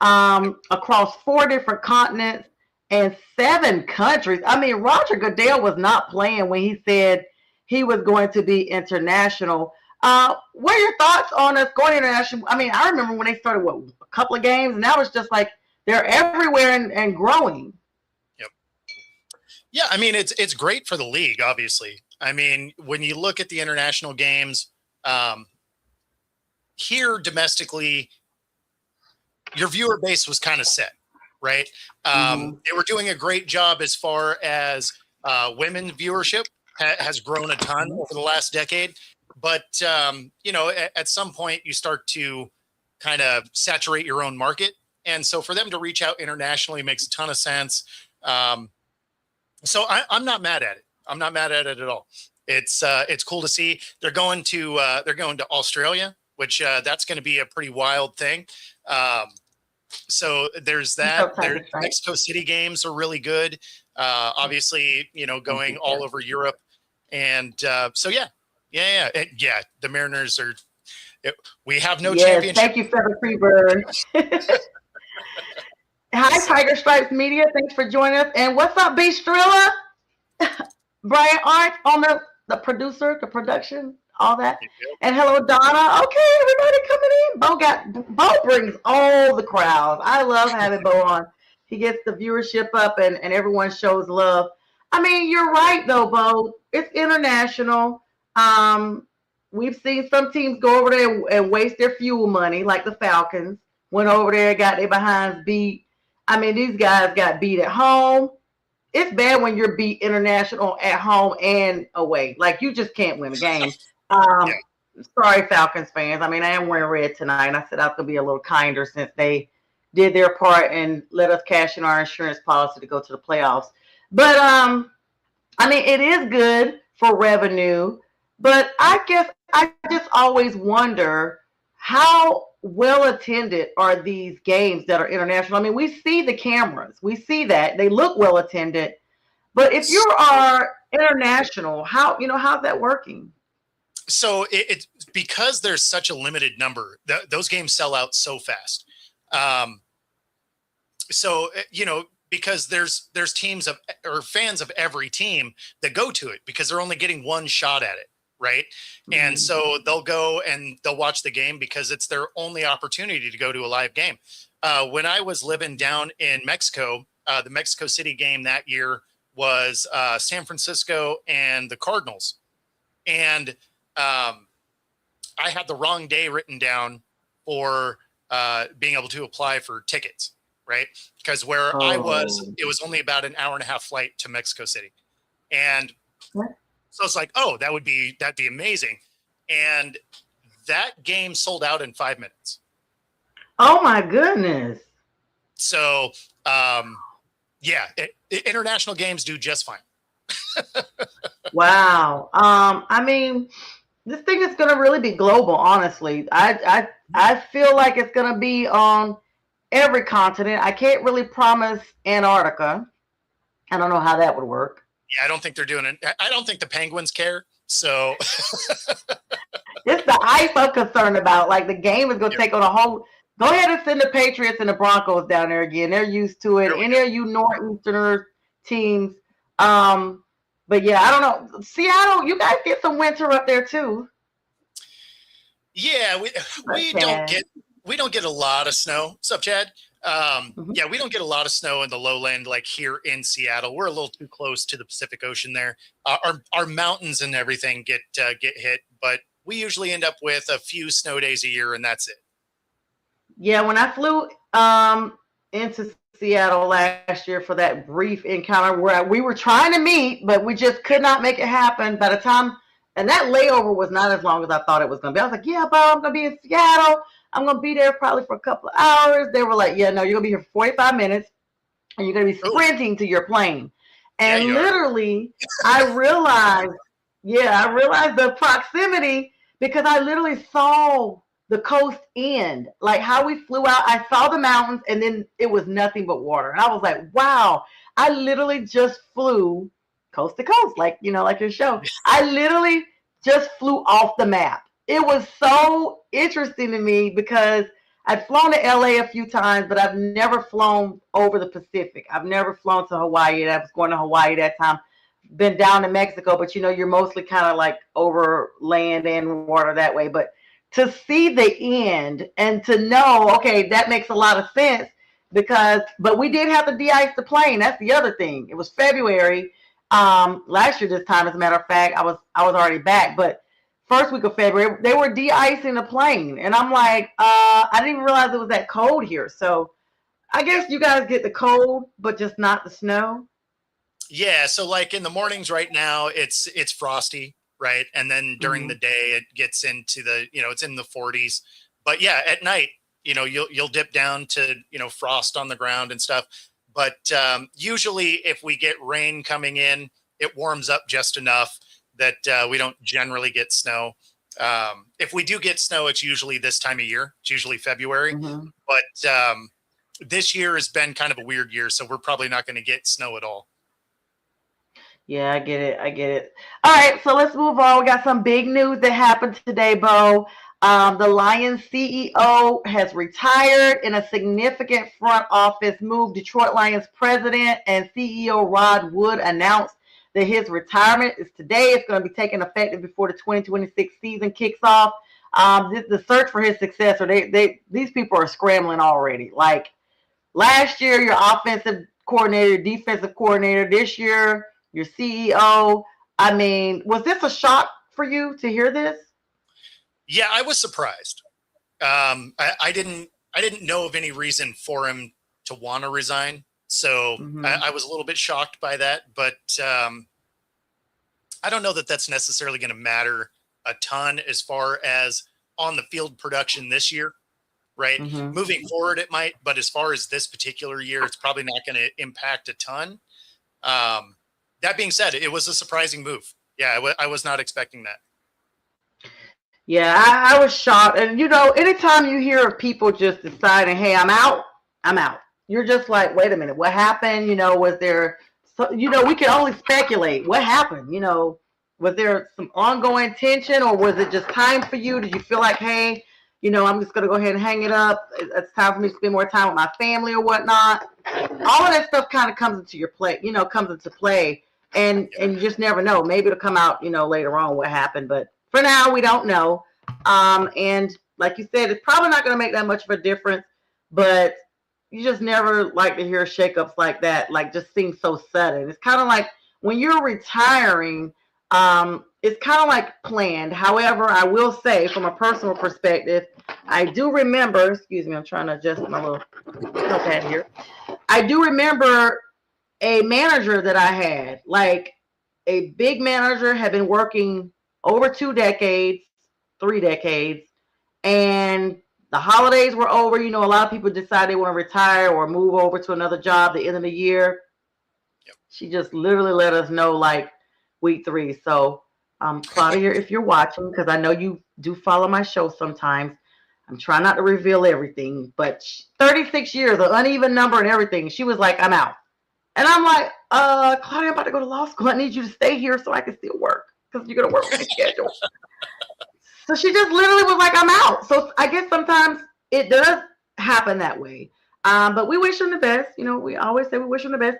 across 4 different continents and 7 countries. I mean, Roger Goodell was not playing when he said he was going to be international. What are your thoughts on us going international? I mean, I remember when they started, a couple of games, and now it's just like they're everywhere and growing. Yep. Yeah, I mean, it's great for the league, obviously. I mean, when you look at the international games, here domestically, your viewer base was kind of set, right? They were doing a great job as far as women viewership has grown a ton over the last decade. But, at some point you start to kind of saturate your own market. And so for them to reach out internationally makes a ton of sense. So I'm not mad at it. I'm not mad at it at all. It's cool to see. They're going to Australia, which that's going to be a pretty wild thing. So there's that. Their Mexico City games are really good. Obviously, going all over Europe. And so, yeah. The Mariners are. We have no championship. Thank you, Feather Freebird. Hi, Tiger Stripes Media. Thanks for joining us. And what's up, B. Strilla? Brian Arndt on the producer, the production, all that. And hello, Donna. Okay, everybody coming in. Bo brings all the crowds. I love having Bo on. He gets the viewership up and everyone shows love. I mean, you're right, though, Bo. It's international. We've seen some teams go over there and waste their fuel money, like the Falcons. Went over there, got their behinds beat. I mean, these guys got beat at home. It's bad when you're beat international at home and away. Like, you just can't win a game. Sorry, Falcons fans. I mean, I am wearing red tonight. And I said I was going to be a little kinder since they did their part and let us cash in our insurance policy to go to the playoffs. But, I mean, it is good for revenue. But I guess I just always wonder how well attended are these games that are international. I mean, we see the cameras. We see that. They look well attended. But if you are international, how's that working? So it's because there's such a limited number, those games sell out so fast. Because there's teams or fans of every team that go to it because they're only getting one shot at it. Right. And so they'll go and they'll watch the game because it's their only opportunity to go to a live game. When I was living down in Mexico, the Mexico City game that year was San Francisco and the Cardinals. And I had the wrong day written down for being able to apply for tickets. Right. Because where I was, it was only about an hour and a half flight to Mexico City. And so it's like, that'd be amazing. And that game sold out in 5 minutes. Oh my goodness. So, Yeah, international games do just fine. Wow. I mean, this thing is going to really be global, honestly. I feel like it's going to be on every continent. I can't really promise Antarctica. I don't know how that would work. Yeah, I don't think they're doing it. I don't think the Penguins care. So It's the ice I'm concerned about. Like, the game is going to take on a whole. Go ahead and send the Patriots and the Broncos down there again. They're used to it. Any of you Northeasterners teams. But yeah, I don't know. Seattle, you guys get some winter up there too. Yeah, we don't get a lot of snow. What's up, Chad? Yeah, we don't get a lot of snow in the lowland like here in Seattle. We're a little too close to the Pacific Ocean there. Our mountains and everything get hit, but we usually end up with a few snow days a year, and that's it. Yeah, when I flew into Seattle last year for that brief encounter where we were trying to meet, but we just could not make it happen. By the time, and that layover was not as long as I thought it was going to be. I was like, yeah, Bo, I'm going to be in Seattle. I'm going to be there probably for a couple of hours. They were like, yeah, no, you're going to be here for 45 minutes, and you're going to be sprinting to your plane. And literally, I realized the proximity because I literally saw the coast end, like how we flew out. I saw the mountains and then it was nothing but water. And I was like, wow, I literally just flew coast to coast, like, like your show. I literally just flew off the map. It was so interesting to me because I'd flown to LA a few times, but I've never flown over the Pacific. I've never flown to Hawaii. I was going to Hawaii that time. Been down to Mexico, but you're mostly kind of like over land and water that way. But to see the end and to know, okay, that makes a lot of sense but we did have to de-ice the plane. That's the other thing. It was February last year this time. As a matter of fact, I was already back, but first week of February, they were de-icing the plane. And I'm like, I didn't even realize it was that cold here. So I guess you guys get the cold, but just not the snow. Yeah. So like in the mornings right now, it's frosty. Right. And then during the day, it gets into it's in the 40s. But yeah, at night, you'll dip down to, frost on the ground and stuff. But usually if we get rain coming in, it warms up just enough that we don't generally get snow. If we do get snow, it's usually this time of year. It's usually February. Mm-hmm. But this year has been kind of a weird year. So we're probably not going to get snow at all. Yeah, I get it. All right, so let's move on. We got some big news that happened today, Bo. The Lions CEO has retired in a significant front office move. Detroit Lions president and CEO Rod Wood announced that his retirement is today. It's going to be taking effect before the 2026 season kicks off. The search for his successor, these people are scrambling already. Like last year, your offensive coordinator, defensive coordinator. This year, your CEO. I mean, was this a shock for you to hear this? Yeah, I was surprised. I didn't know of any reason for him to want to resign. So I was a little bit shocked by that, but I don't know that that's necessarily going to matter a ton as far as on the field production this year, right? Moving forward, it might, but as far as this particular year, it's probably not going to impact a ton. That being said, it was a surprising move. Yeah, I was not expecting that. Yeah, I was shocked. And, anytime you hear of people just deciding, hey, I'm out. You're just like, wait a minute, what happened? Was there, we can only speculate. What happened? Was there some ongoing tension or was it just time for you? Did you feel like, hey, I'm just going to go ahead and hang it up. It's time for me to spend more time with my family or whatnot. All of that stuff kind of comes into play. And you just never know. Maybe it'll come out, later on what happened. But for now, we don't know. And like you said, it's probably not going to make that much of a difference. But you just never like to hear shakeups like that. Like just seems so sudden. It's kind of like when you're retiring, it's kind of like planned. However, I will say from a personal perspective, I do remember, excuse me, I'm trying to adjust my little notepad here. I do remember a manager that I had, like a big manager, had been working over 3 decades, and the holidays were over. A lot of people decide they want to retire or move over to another job at the end of the year. She just literally let us know like week 3. So, Claudia, if you're watching, because I know you do follow my show sometimes, I'm trying not to reveal everything, but 36 years, an uneven number and everything. She was like, I'm out. And I'm like, Claudia, I'm about to go to law school. I need you to stay here so I can still work because you're going to work my schedule. So she just literally was like, I'm out. So I guess sometimes it does happen that way. But we wish him the best. You know, we always say we wish him the best.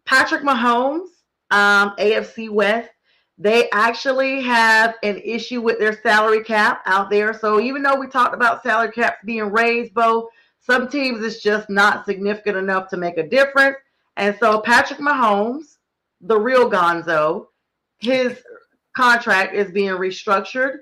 Patrick Mahomes, AFC West, they actually have an issue with their salary cap out there. So even though we talked about salary caps being raised, Bo, some teams it's just not significant enough to make a difference. And so Patrick Mahomes, the real Gonzo, his contract is being restructured.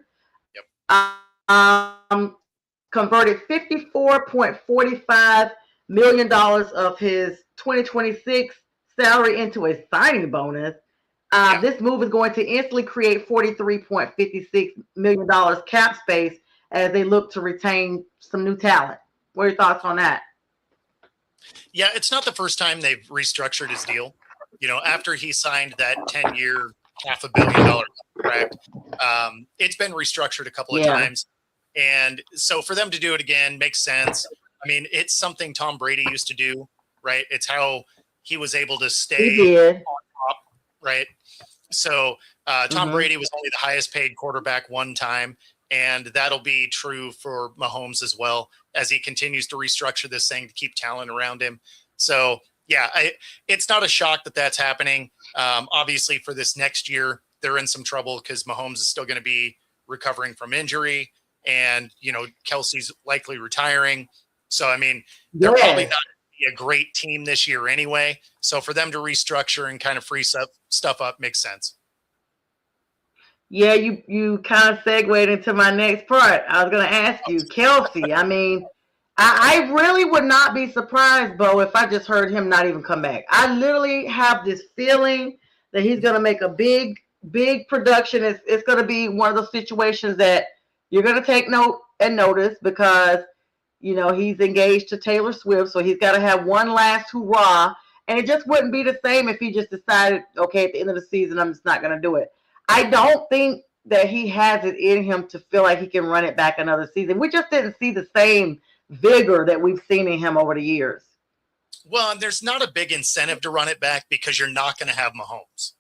Converted $54.45 million of his 2026 salary into a signing bonus. This move is going to instantly create $43.56 million cap space as they look to retain some new talent. What are your thoughts on that? Yeah, it's not the first time they've restructured his deal. You know, after he signed that 10-year, $500 million contract, it's been restructured a couple of times. And so for them to do it again makes sense. I mean, it's something Tom Brady used to do, right? It's how he was able to stay on top, right? So Tom Brady was only the highest paid quarterback one time, and that'll be true for Mahomes as well as he continues to restructure this thing to keep talent around him. So, yeah, it's not a shock that that's happening. Obviously, for this next year, they're in some trouble because Mahomes is still going to be recovering from injury. And, you know, Kelsey's likely retiring. So, I mean, they're probably not going to be a great team this year anyway. So for them to restructure and kind of free stuff up makes sense. Yeah, you kind of segued into my next part. I was going to ask you, Kelsey. I mean, I really would not be surprised, Bo, if I just heard him not even come back. I literally have this feeling that he's going to make a big production. It's going to be one of those situations that you're going to take note and notice because, you know, he's engaged to Taylor Swift. So he's got to have one last hurrah. And it just wouldn't be the same if he just decided, okay, at the end of the season, I'm just not going to do it. I don't think that he has it in him to feel like he can run it back another season. We just didn't see the same vigor that we've seen in him over the years. Well, and there's not a big incentive to run it back because you're not going to have Mahomes.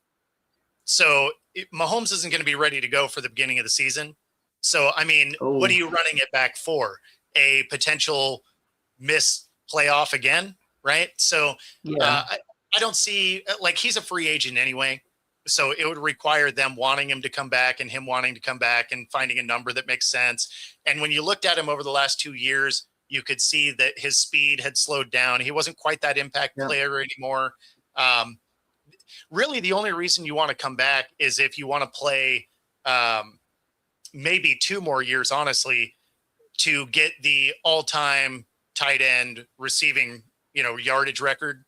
So Mahomes isn't going to be ready to go for the beginning of the season. So, I mean, what are you running it back for? A potential miss playoff again, right? So I don't see, like, he's a free agent anyway. So it would require them wanting him to come back and him wanting to come back and finding a number that makes sense. And when you looked at him over the last 2 years, you could see that his speed had slowed down. He wasn't quite that impact player anymore. Really, the only reason you want to come back is if you want to play maybe 2 more years, honestly, to get the all-time tight end receiving, you know, yardage record.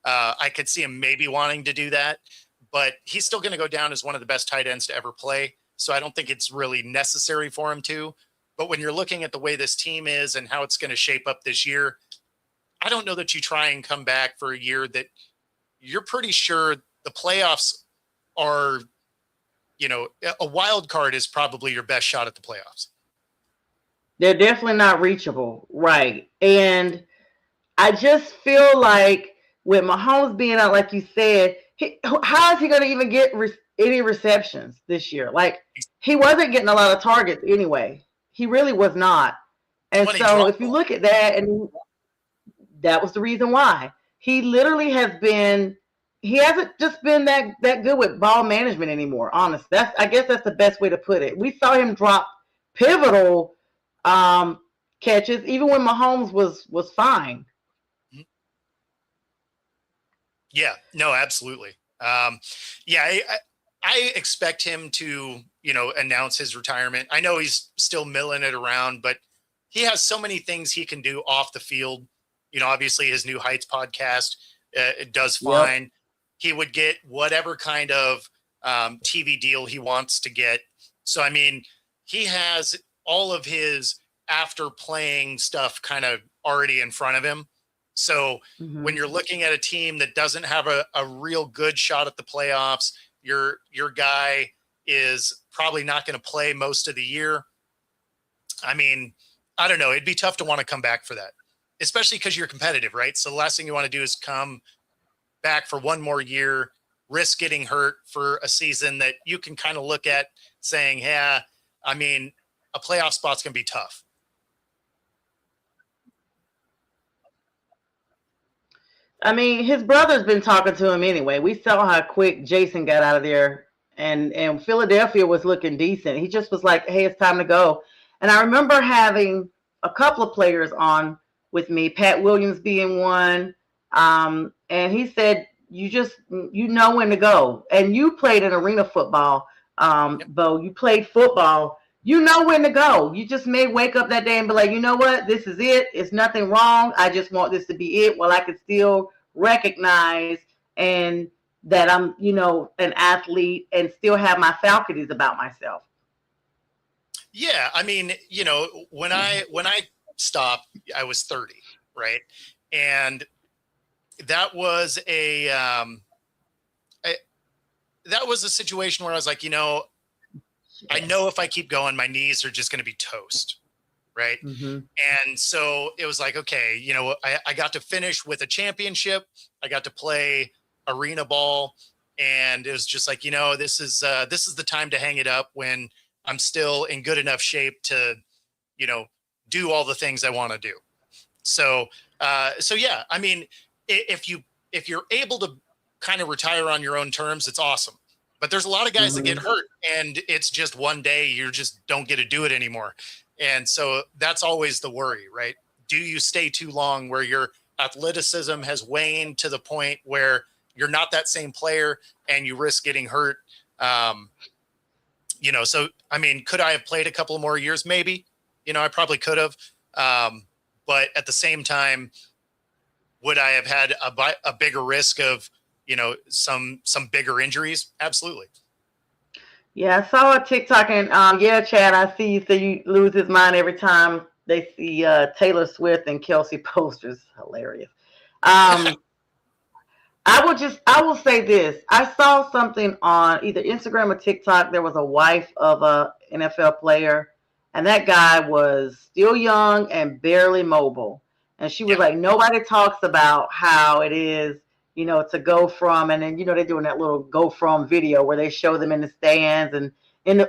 I could see him maybe wanting to do that, but he's still going to go down as one of the best tight ends to ever play. So I don't think it's really necessary for him to. But when you're looking at the way this team is and how it's going to shape up this year, I don't know that you try and come back for a year that you're pretty sure the playoffs are, you know, a wild card is probably your best shot at the playoffs. They're definitely not reachable. Right. And I just feel like with Mahomes being out, like you said, how is he going to even get any receptions this year? Like, he wasn't getting a lot of targets anyway. He really was not. And so if you look at that, and that was the reason why. He literally he hasn't just been that good with ball management anymore, honestly. I guess that's the best way to put it. We saw him drop pivotal catches even when Mahomes was fine. Yeah, no, absolutely. I expect him to, you know, announce his retirement. I know he's still milling it around, but he has so many things he can do off the field. You know, obviously his New Heights podcast, it does fine. Yep. He would get whatever kind of TV deal he wants to get. So, I mean, he has all of his after playing stuff kind of already in front of him. So when you're looking at a team that doesn't have a real good shot at the playoffs, your guy is probably not going to play most of the year. I mean, I don't know. It'd be tough to want to come back for that, especially because you're competitive, right? So the last thing you want to do is come back for one more year, risk getting hurt for a season that you can kind of look at saying, yeah, I mean, a playoff spot's going to be tough. I mean, his brother's been talking to him anyway. We saw how quick Jason got out of there, and Philadelphia was looking decent. He just was like, hey, it's time to go. And I remember having a couple of players on with me, Pat Williams being one, and he said, you know when to go. And you played in arena football, Bo. You played football. You know when to go. You just may wake up that day and be like, you know what? This is it. It's nothing wrong. I just want this to be it. While I can still recognize and that I'm, an athlete and still have my faculties about myself. Yeah. I mean, when I stopped, I was 30, right? And that was that was a situation where I was like, I know if I keep going, my knees are just going to be toast. Right. Mm-hmm. And so it was like, okay, I got to finish with a championship. I got to play arena ball. And it was just like, this is the time to hang it up when I'm still in good enough shape to, do all the things I want to do. So yeah, I mean, if you're able to kind of retire on your own terms, it's awesome. But there's a lot of guys that get hurt and it's just one day you just don't get to do it anymore. And so that's always the worry, right? Do you stay too long where your athleticism has waned to the point where you're not that same player and you risk getting hurt? So, I mean, could I have played a couple of more years? Maybe, I probably could have. But at the same time, would I have had a bigger risk of, some bigger injuries? Absolutely. Yeah, I saw a TikTok and Chad, I see you say you lose his mind every time they see Taylor Swift and Kelsey posters. Hilarious. I will say this. I saw something on either Instagram or TikTok. There was a wife of a NFL player, and that guy was still young and barely mobile. And she was like, nobody talks about how it is, to go from, and then, they're doing that little go from video where they show them in the stands and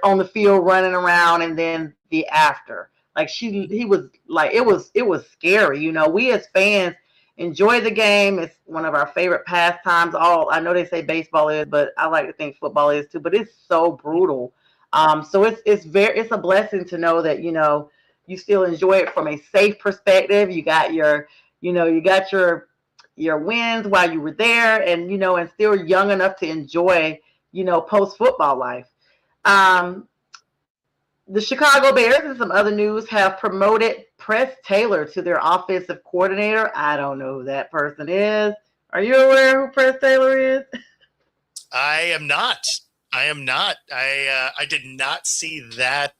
on the field running around, and then the after. Like he was like, it was scary. We as fans enjoy the game. It's one of our favorite pastimes. I know they say baseball is, but I like to think football is too, but it's so brutal. So it's a blessing to know that, you still enjoy it from a safe perspective. You got your wins while you were there, and and still young enough to enjoy post football life. The Chicago Bears and some other news have promoted Press Taylor to their offensive coordinator. I don't know who that person is. Are you aware who Press Taylor is? I am not. I did not see that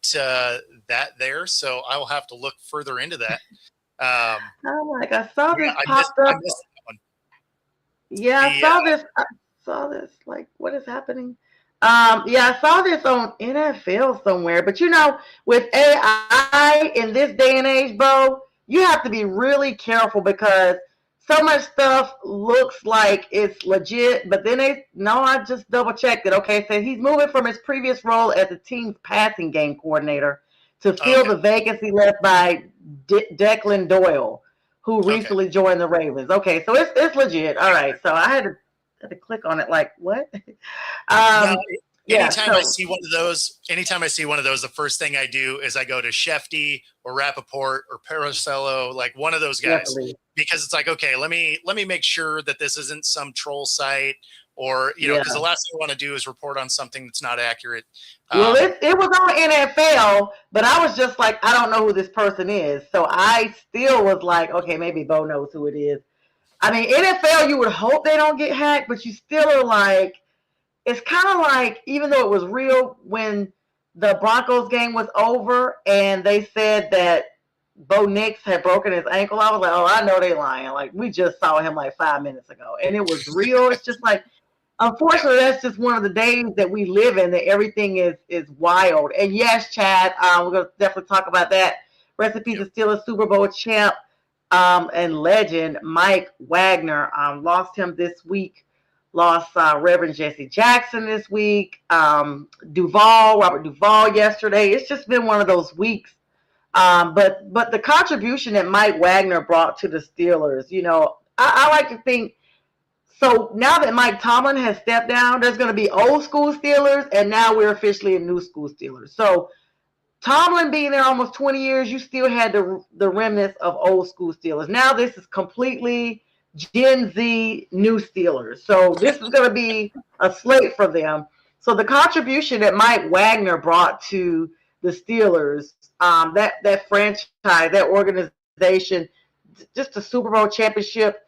there, so I will have to look further into that. I saw this popped up. I saw this. Like, what is happening? I saw this on NFL somewhere. But with AI in this day and age, Bo, you have to be really careful because so much stuff looks like it's legit. But then I just double checked it. Okay, so he's moving from his previous role as the team's passing game coordinator to fill the vacancy left by Declan Doyle, who recently joined the Ravens. Okay, so it's legit. All right, so I had to click on it. Like, what? Anytime I see one of those, the first thing I do is I go to Shefty or Rappaport or Paracello, like one of those guys, because it's like, okay, let me make sure that this isn't some troll site or, because the last thing I want to do is report on something that's not accurate. Well, it was on NFL, but I was just like, I don't know who this person is. So I still was like, okay, maybe Bo knows who it is. I mean, NFL, you would hope they don't get hacked, but you still are like, it's kind of like, even though it was real when the Broncos game was over and they said that Bo Nix had broken his ankle. I was like, oh, I know they lying. Like, we just saw him like 5 minutes ago, and it was real. It's just like, unfortunately, that's just one of the days that we live in, that everything is wild. And yes, Chad, we're gonna definitely talk about that. Recipe to Steelers Super Bowl champ and legend Mike Wagner, lost him this week. Lost Reverend Jesse Jackson this week. Robert Duvall yesterday. It's just been one of those weeks. But the contribution that Mike Wagner brought to the Steelers, I like to think, so now that Mike Tomlin has stepped down, there's going to be old school Steelers, and now we're officially a new school Steelers. So Tomlin being there almost 20 years, you still had the remnants of old school Steelers. Now this is completely Gen Z new Steelers. So this is going to be a slate for them. So the contribution that Mike Wagner brought to the Steelers, that franchise, that organization, just a Super Bowl championship,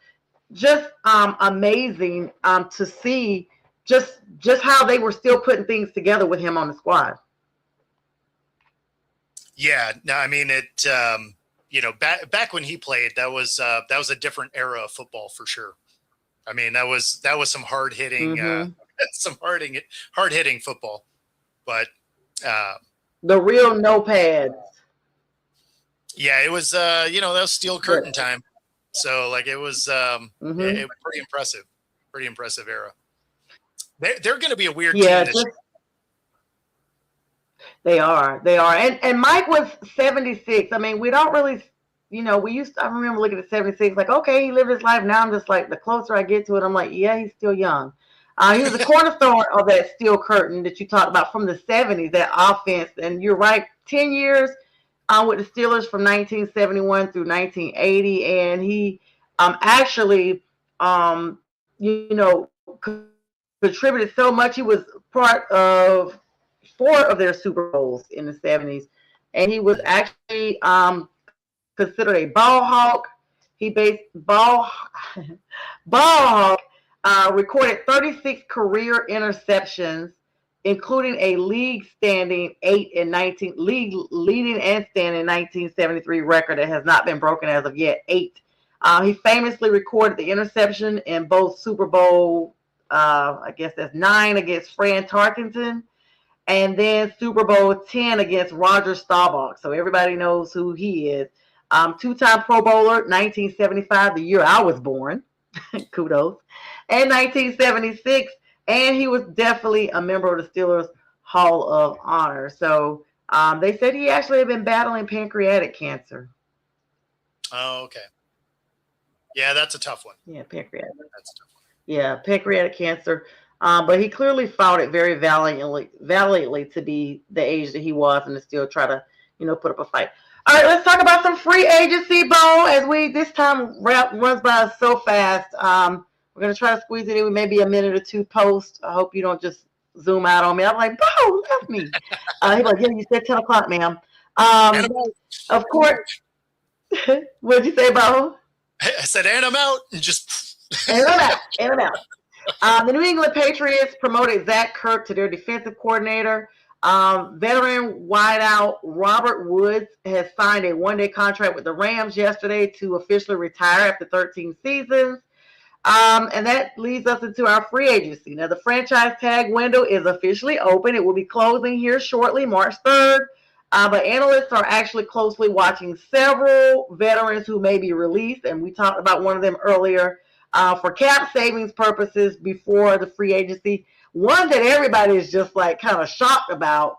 just amazing to see just how they were still putting things together with him on the squad. Yeah, no, I mean it. Back when he played, that was a different era of football for sure. I mean, that was some hard hitting, hard hitting football. But the real no pads. Yeah, it was. That was steel curtain time. So like it was pretty impressive. Pretty impressive era. They're going to be a weird team this year. They are. And Mike was 76. I mean, we don't really, I remember looking at 76, like, okay, he lived his life. Now I'm just like, the closer I get to it, I'm like, yeah, he's still young. He was a cornerstone of that steel curtain that you talked about from the 70s, that offense. And you're right, 10 years with the Steelers from 1971 through 1980. And he actually, contributed so much. He was part of 4 of their Super Bowls in the 70s. And he was actually considered a ball hawk. Ball hawk, recorded 36 career interceptions, including a leading and standing 1973 record that has not been broken as of yet, 8. He famously recorded the interception in both Super Bowl, I guess that's 9 against Fran Tarkenton, and then Super Bowl 10 against Roger Staubach. So everybody knows who he is. 2-time Pro Bowler, 1975, the year I was born. Kudos. And 1976. And he was definitely a member of the Steelers Hall of Honor. So they said he actually had been battling pancreatic cancer. Oh, okay. Yeah, that's a tough one. Yeah, pancreatic. That's a tough one. Yeah, pancreatic cancer. But he clearly fought it very valiantly to be the age that he was, and to still try to, put up a fight. All right, let's talk about some free agency, Bo. As this time runs by us so fast. We're gonna try to squeeze it in with maybe a minute or two post. I hope you don't just zoom out on me. I'm like, Bo, left me. He's like, yeah, you said 10 o'clock, ma'am. Of course. What'd you say, Bo? I said, and I'm out, and just. And I'm out. The New England Patriots promoted Zach Kirk to their defensive coordinator. Veteran wideout Robert Woods has signed a 1-day contract with the Rams yesterday to officially retire after 13 seasons. And that leads us into our free agency. Now, the franchise tag window is officially open. It will be closing here shortly, March 3rd. But analysts are actually closely watching several veterans who may be released, and we talked about one of them earlier, for cap savings purposes before the free agency. One that everybody is just like kind of shocked about,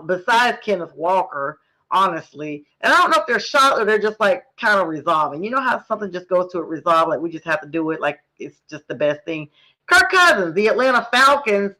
besides Kenneth Walker, honestly. And I don't know if they're shocked or they're just like kind of resolving. You know how something just goes to a resolve, like we just have to do it, like it's just the best thing. Kirk Cousins, the Atlanta Falcons,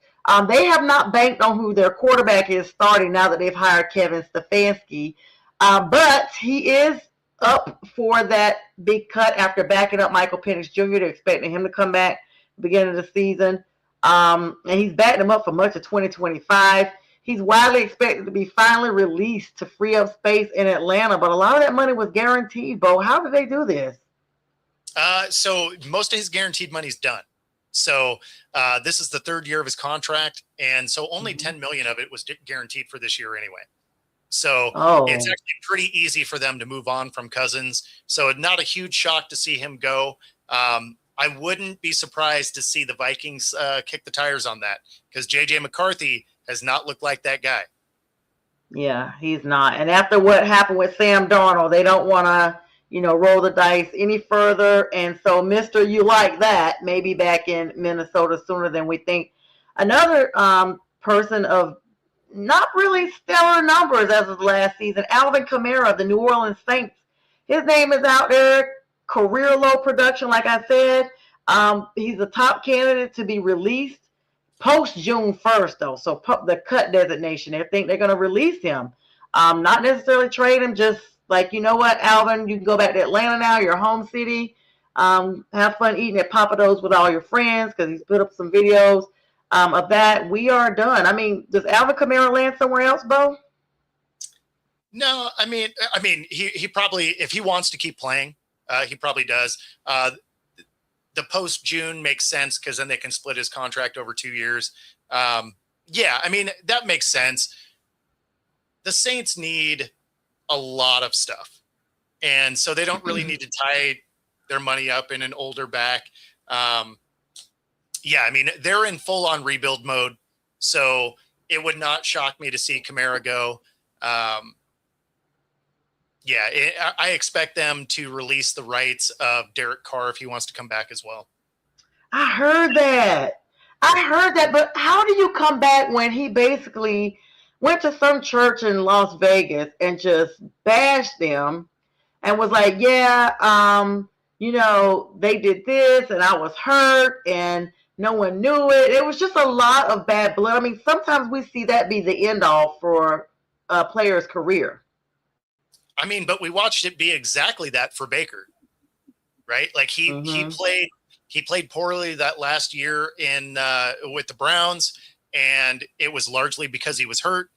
they have not banked on who their quarterback is starting now that they've hired Kevin Stefanski. But he is up for that big cut after backing up Michael Penix Jr. They're expecting him to come back beginning of the season. And he's backing him up for much of 2025. He's widely expected to be finally released to free up space in Atlanta, but a lot of that money was guaranteed, Bo. How did they do this? So most of his guaranteed money's done. So this is the 3rd year of his contract, and so only $10 million of it was guaranteed for this year anyway. So Oh, it's actually pretty easy for them to move on from Cousins. So not a huge shock to see him go. I wouldn't be surprised to see the Vikings kick the tires on that, because J.J. McCarthy has not looked like that guy. yeah, he's not. And after what happened with Sam Darnold, they don't want to, roll the dice any further. And so, Mr. You Like That may be back in Minnesota sooner than we think. Another person of not really stellar numbers as of last season, Alvin Kamara, the New Orleans Saints. His name is out there. Career low production, like I said. He's a top candidate to be released post June 1st, though. So the cut designation, they think they're going to release him. Not necessarily trade him, just like, you know what, Alvin, you can go back to Atlanta now, your home city. Have fun eating at Papa Do's with all your friends, because he's put up some videos of that. We are done. I mean, does Alvin Kamara land somewhere else, Bo? No, I mean, he probably, if he wants to keep playing, he probably does. The post June makes sense, because then they can split his contract over 2 years. Yeah, I mean, that makes sense. The Saints need a lot of stuff, and so they don't really need to tie their money up in an older back. Yeah, I mean, they're in full on rebuild mode, so it would not shock me to see Kamara go. Yeah, I expect them to release the rights of Derek Carr if he wants to come back as well. I heard that, but how do you come back when he basically went to some church in Las Vegas and just bashed them and was like, yeah, they did this and I was hurt and no one knew it. It was just a lot of bad blood. I mean, sometimes we see that be the end all for a player's career. I mean, but we watched it be exactly that for Baker, right? Like he played poorly that last year with the Browns, and it was largely because he was hurt.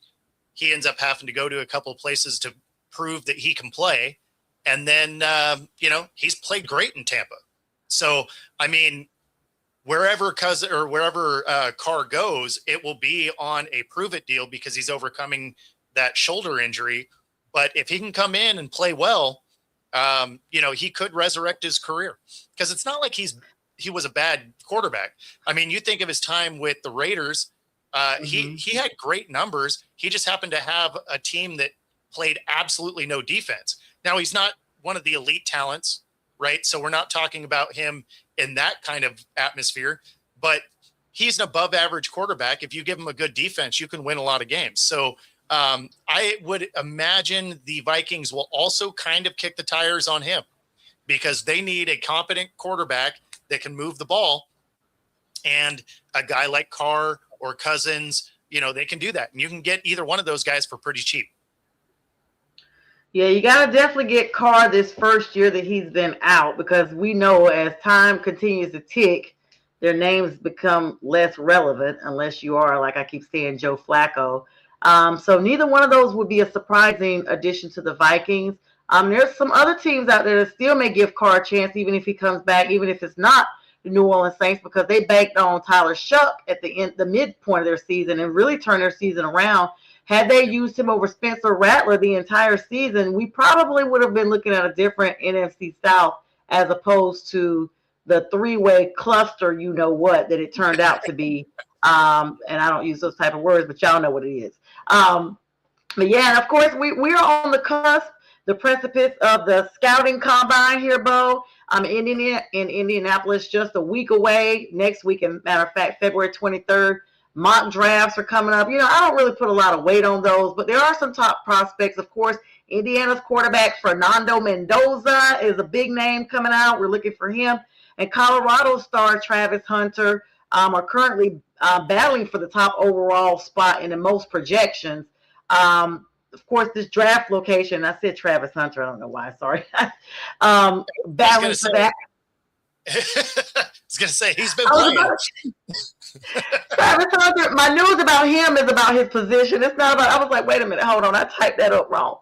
He ends up having to go to a couple of places to prove that he can play, and then he's played great in Tampa. So I mean, wherever Carr goes, it will be on a prove it deal because he's overcoming that shoulder injury. But if he can come in and play well, he could resurrect his career, because it's not like he was a bad quarterback. I mean, you think of his time with the Raiders, he had great numbers. He just happened to have a team that played absolutely no defense. Now, he's not one of the elite talents, right? So we're not talking about him in that kind of atmosphere, but he's an above average quarterback. If you give him a good defense, you can win a lot of games. So I would imagine the Vikings will also kind of kick the tires on him, because they need a competent quarterback that can move the ball, and a guy like Carr or Cousins, they can do that. And you can get either one of those guys for pretty cheap. Yeah, you got to definitely get Carr this first year that he's been out, because we know as time continues to tick, their names become less relevant unless you are, like I keep saying, Joe Flacco. So neither one of those would be a surprising addition to the Vikings. There's some other teams out there that still may give Carr a chance, even if he comes back, even if it's not the New Orleans Saints, because they banked on Tyler Shuck at the midpoint of their season and really turned their season around. Had they used him over Spencer Rattler the entire season, we probably would have been looking at a different NFC South, as opposed to the three-way cluster, that it turned out to be. And I don't use those type of words, but y'all know what it is. But yeah, and of course, we're on the cusp, the precipice of the scouting combine here, Bo. In Indianapolis, just a week away. Next week, as a matter of fact, February 23rd. Mock drafts are coming up. I don't really put a lot of weight on those, but there are some top prospects. Of course, Indiana's quarterback Fernando Mendoza is a big name coming out. We're looking for him. And Colorado star Travis Hunter are currently battling for the top overall spot in the most projections. Of course, this draft location, I said Travis Hunter. I don't know why. Sorry. Battling for that. I was going to say, he's been playing. Travis Hunter, my news about him is about his position. It's not about, I was like, wait a minute, hold on, I typed that up wrong.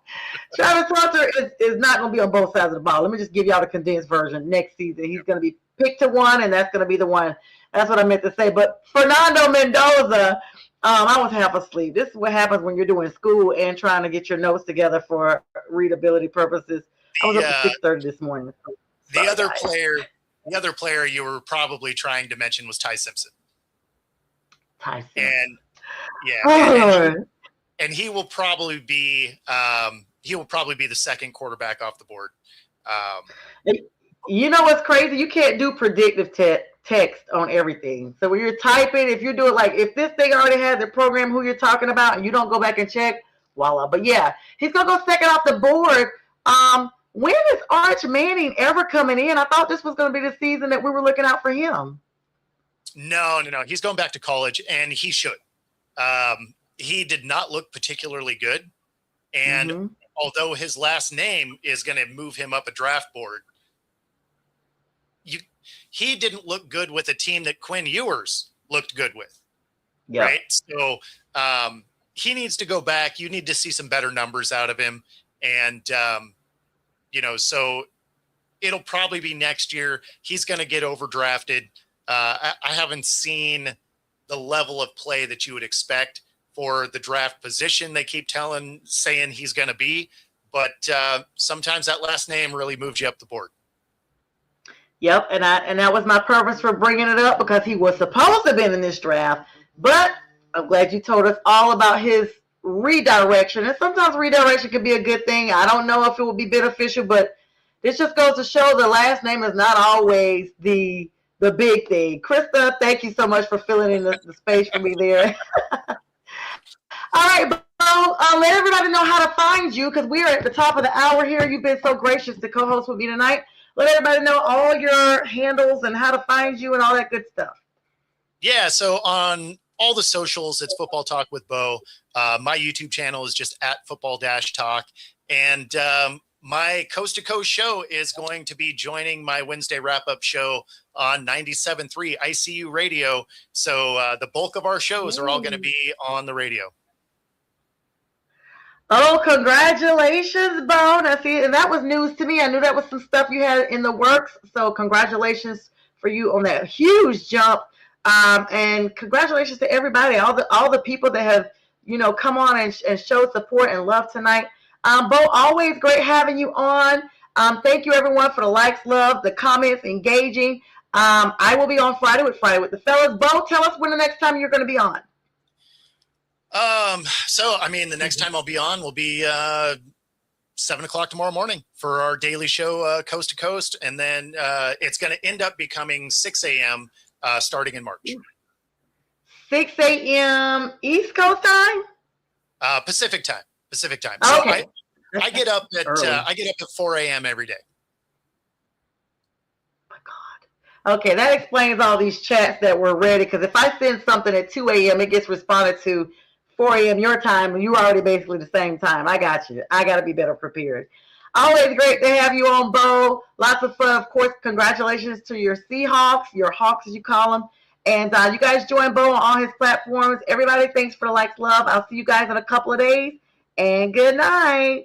Travis Hunter is not going to be on both sides of the ball. Let me just give y'all the condensed version. Next season, he's going to be picked to one, and that's going to be the one. That's what I meant to say. But Fernando Mendoza, I was half asleep. This is what happens when you're doing school and trying to get your notes together for readability purposes. I was up at 6:30 this morning. So the other player you were probably trying to mention was Ty Simpson. Ty Simpson. And and he will probably be the second quarterback off the board. You know what's crazy? You can't do predictive text on everything. So when you're typing, if you do it like if this thing already has a program who you're talking about and you don't go back and check, voila. But yeah, he's gonna go second off the board. When is Arch Manning ever coming in? I thought this was gonna be the season that we were looking out for him. No. He's going back to college, and he should. He did not look particularly good, and although his last name is going to move him up a draft board, he didn't look good with a team that Quinn Ewers looked good with. Yep. Right? So he needs to go back. You need to see some better numbers out of him. And, so it'll probably be next year. He's going to get overdrafted. I haven't seen the level of play that you would expect for the draft position they keep saying he's going to be. But sometimes that last name really moves you up the board. Yep, and that was my purpose for bringing it up because he was supposed to have been in this draft. But I'm glad you told us all about his redirection. And sometimes redirection can be a good thing. I don't know if it will be beneficial, but this just goes to show the last name is not always the big thing. Krista, thank you so much for filling in the space for me there. All right, Bo, let everybody know how to find you because we are at the top of the hour here. You've been so gracious to co-host with me tonight. Let everybody know all your handles and how to find you and all that good stuff. Yeah, so on all the socials, it's Football Talk with Bo. My YouTube channel is just at Football-Talk. And my Coast to Coast show is going to be joining my Wednesday wrap-up show on 97.3 ICU Radio. So the bulk of our shows are all going to be on the radio. Oh, congratulations, Bo. Now, see, and that was news to me. I knew that was some stuff you had in the works. So congratulations for you on that huge jump. And congratulations to everybody, all the people that have, come on and showed support and love tonight. Bo, always great having you on. Thank you, everyone, for the likes, love, the comments, engaging. I will be on Friday with the fellas. Bo, tell us when the next time you're going to be on. The next time I'll be on will be 7:00 tomorrow morning for our daily show, Coast to Coast. And then it's going to end up becoming 6 a.m. Starting in March. 6 a.m. East Coast time? Pacific time. Okay. So I get up at 4 a.m. every day. Oh my God. Okay, that explains all these chats that were ready. Because if I send something at 2 a.m., it gets responded to 4 a.m. your time, and you're already basically the same time. I got you. I got to be better prepared. Always great to have you on, Bo. Lots of fun. Of course, congratulations to your Seahawks, your Hawks as you call them. And you guys join Bo on all his platforms. Everybody, thanks for the likes, love. I'll see you guys in a couple of days. And good night.